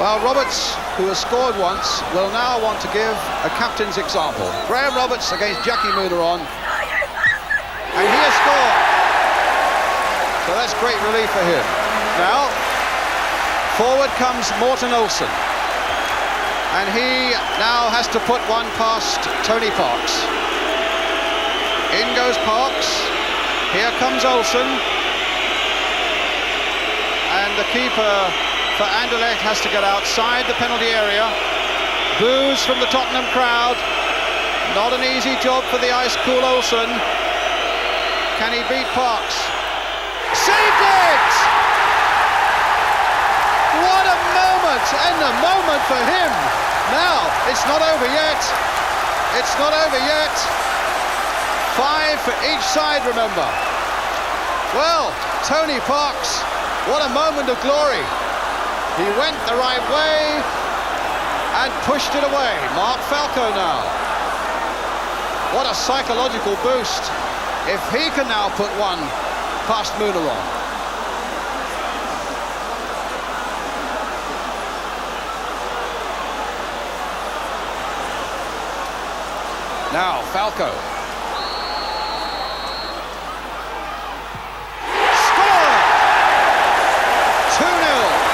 Well, Roberts, who has scored once, will now want to give a captain's example. Graham Roberts against Jackie Munaron, and he has scored. So that's great relief for him. Now, forward comes Morten Olsen, and he now has to put one past Tony Parks. In goes Parks. Here comes Olsen, and the keeper for Anderlecht has to get outside the penalty area. Boos from the Tottenham crowd. Not an easy job for the ice-cool Olsen. Can he beat Parks? Saved it! What a moment, and a moment for him. Now, it's not over yet. It's not over yet. 5 for each side, remember. Well, Tony Parks, what a moment of glory. He went the right way and pushed it away. Mark Falco now. What a psychological boost if he can now put one past Munaron. Now Falco. Score! 2-0.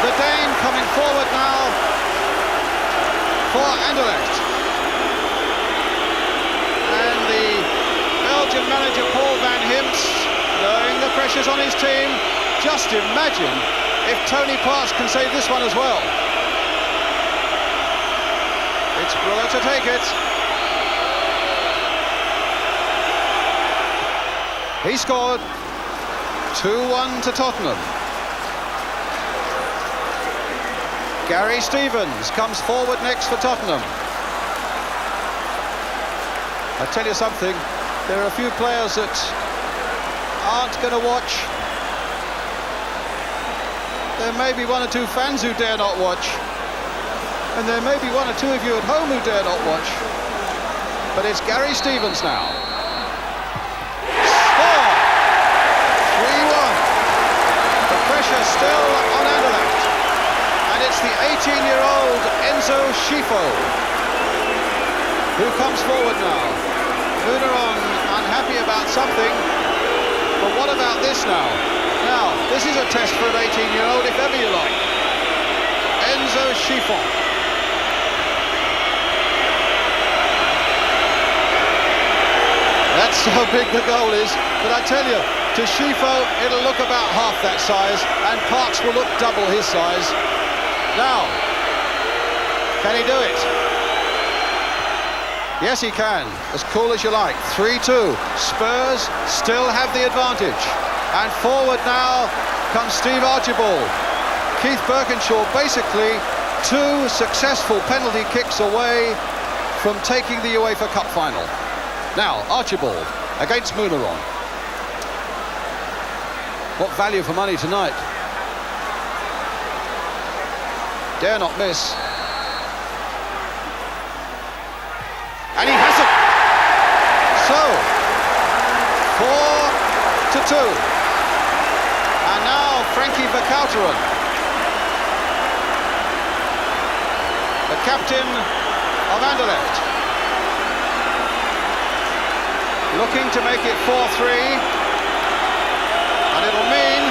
The Dane coming forward now for Anderlecht. And the Belgian manager Paul van Himst, knowing the pressures on his team, just imagine if Tony Parks can save this one as well. It's Briller to take it. He scored. 2-1 to Tottenham. Gary Stevens comes forward next for Tottenham. I tell you something, there are a few players that aren't going to watch. There may be 1 or 2 fans who dare not watch. And there may be 1 or 2 of you at home who dare not watch. But it's Gary Stevens now. Score! 3-1. The pressure still on Anderlecht. And it's the 18-year-old Enzo Schifo who comes forward now. Muneron unhappy about something, but what about this now? Now, this is a test for an 18-year-old, if ever you like. Enzo Schifo. That's how big the goal is, but I tell you, to Schifo, it'll look about half that size, and Parks will look double his size. Now, can he do it? Yes, he can. As cool as you like. 3-2. Spurs still have the advantage. And forward now comes Steve Archibald. Keith Birkinshaw basically 2 successful penalty kicks away from taking the UEFA Cup final. Now, Archibald against Muneron. What value for money tonight? Dare not miss. And he has it. So, 4-2. And now Frankie Verkouteren, the captain of Anderlecht, looking to make it 4-3. And it'll mean,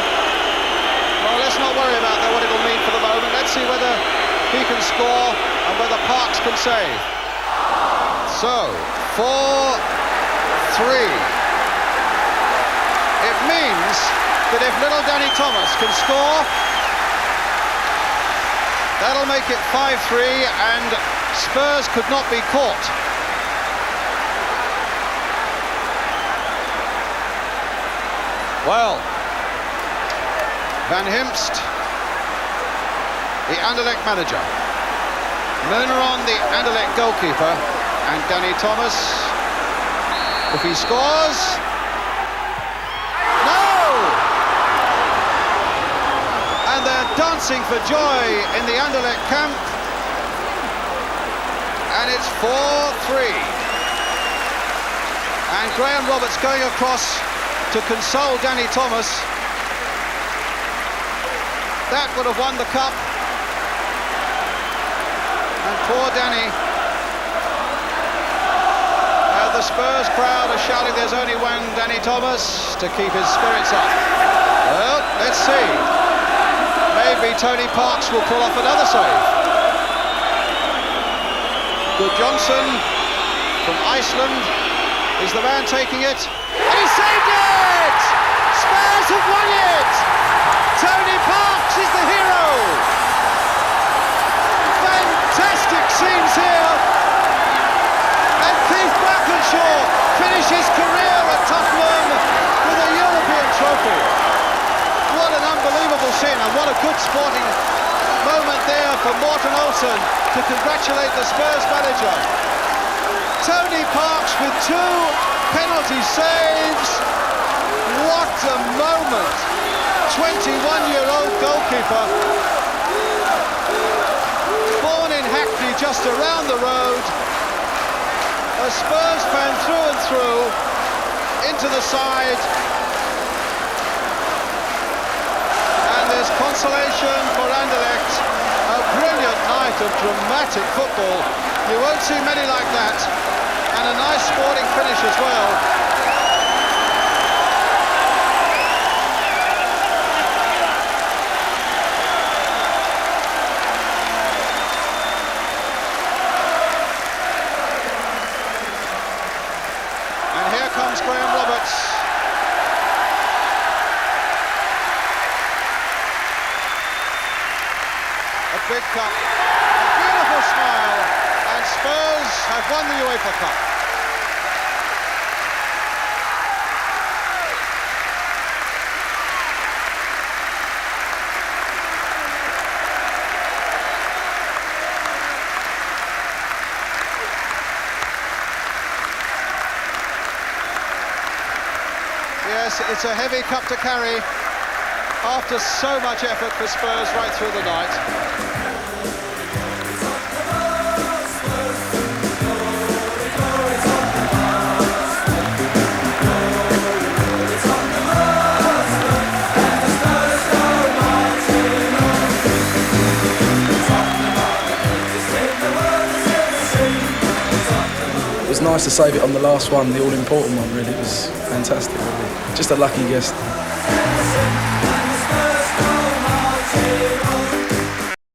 well, let's not worry about what it'll mean for the moment. Let's see whether he can score and whether Parks can save. So, 4-3. It means that if little Danny Thomas can score, that'll make it 5-3 and Spurs could not be caught. Well, Van Himst, the Anderlecht manager, Muneron, the Anderlecht goalkeeper, and Danny Thomas, if he scores, no! And they're dancing for joy in the Anderlecht camp, and it's 4-3. And Graham Roberts going across to console Danny Thomas. That would have won the cup. And poor Danny. The Spurs crowd are shouting there's only one Danny Thomas to keep his spirits up. Well, let's see. Maybe Tony Parks will pull off another save. Good Johnson from Iceland is the man taking it. And he saved it! Spurs have won it! Tony Parks is the hero! Fantastic scenes here! And Keith Birkinshaw finishes career at Tottenham with a European trophy. What an unbelievable scene, and what a good sporting moment there for Morten Olsen to congratulate the Spurs manager. Tony Parks with 2 penalty saves. What a moment. 21-year-old goalkeeper. Born in Hackney, just around the road. A Spurs fan through and through, into the side. And there's consolation for Anderlecht. A brilliant night of dramatic football. You won't see many like that. And a nice sporting finish as well. Graham Roberts. A big cup, a beautiful smile, and Spurs have won the UEFA Cup. Yes, it's a heavy cup to carry after so much effort for Spurs right through the night. was nice to save it on the last one, the all-important one. Really, it was fantastic. Really. Just a lucky guess.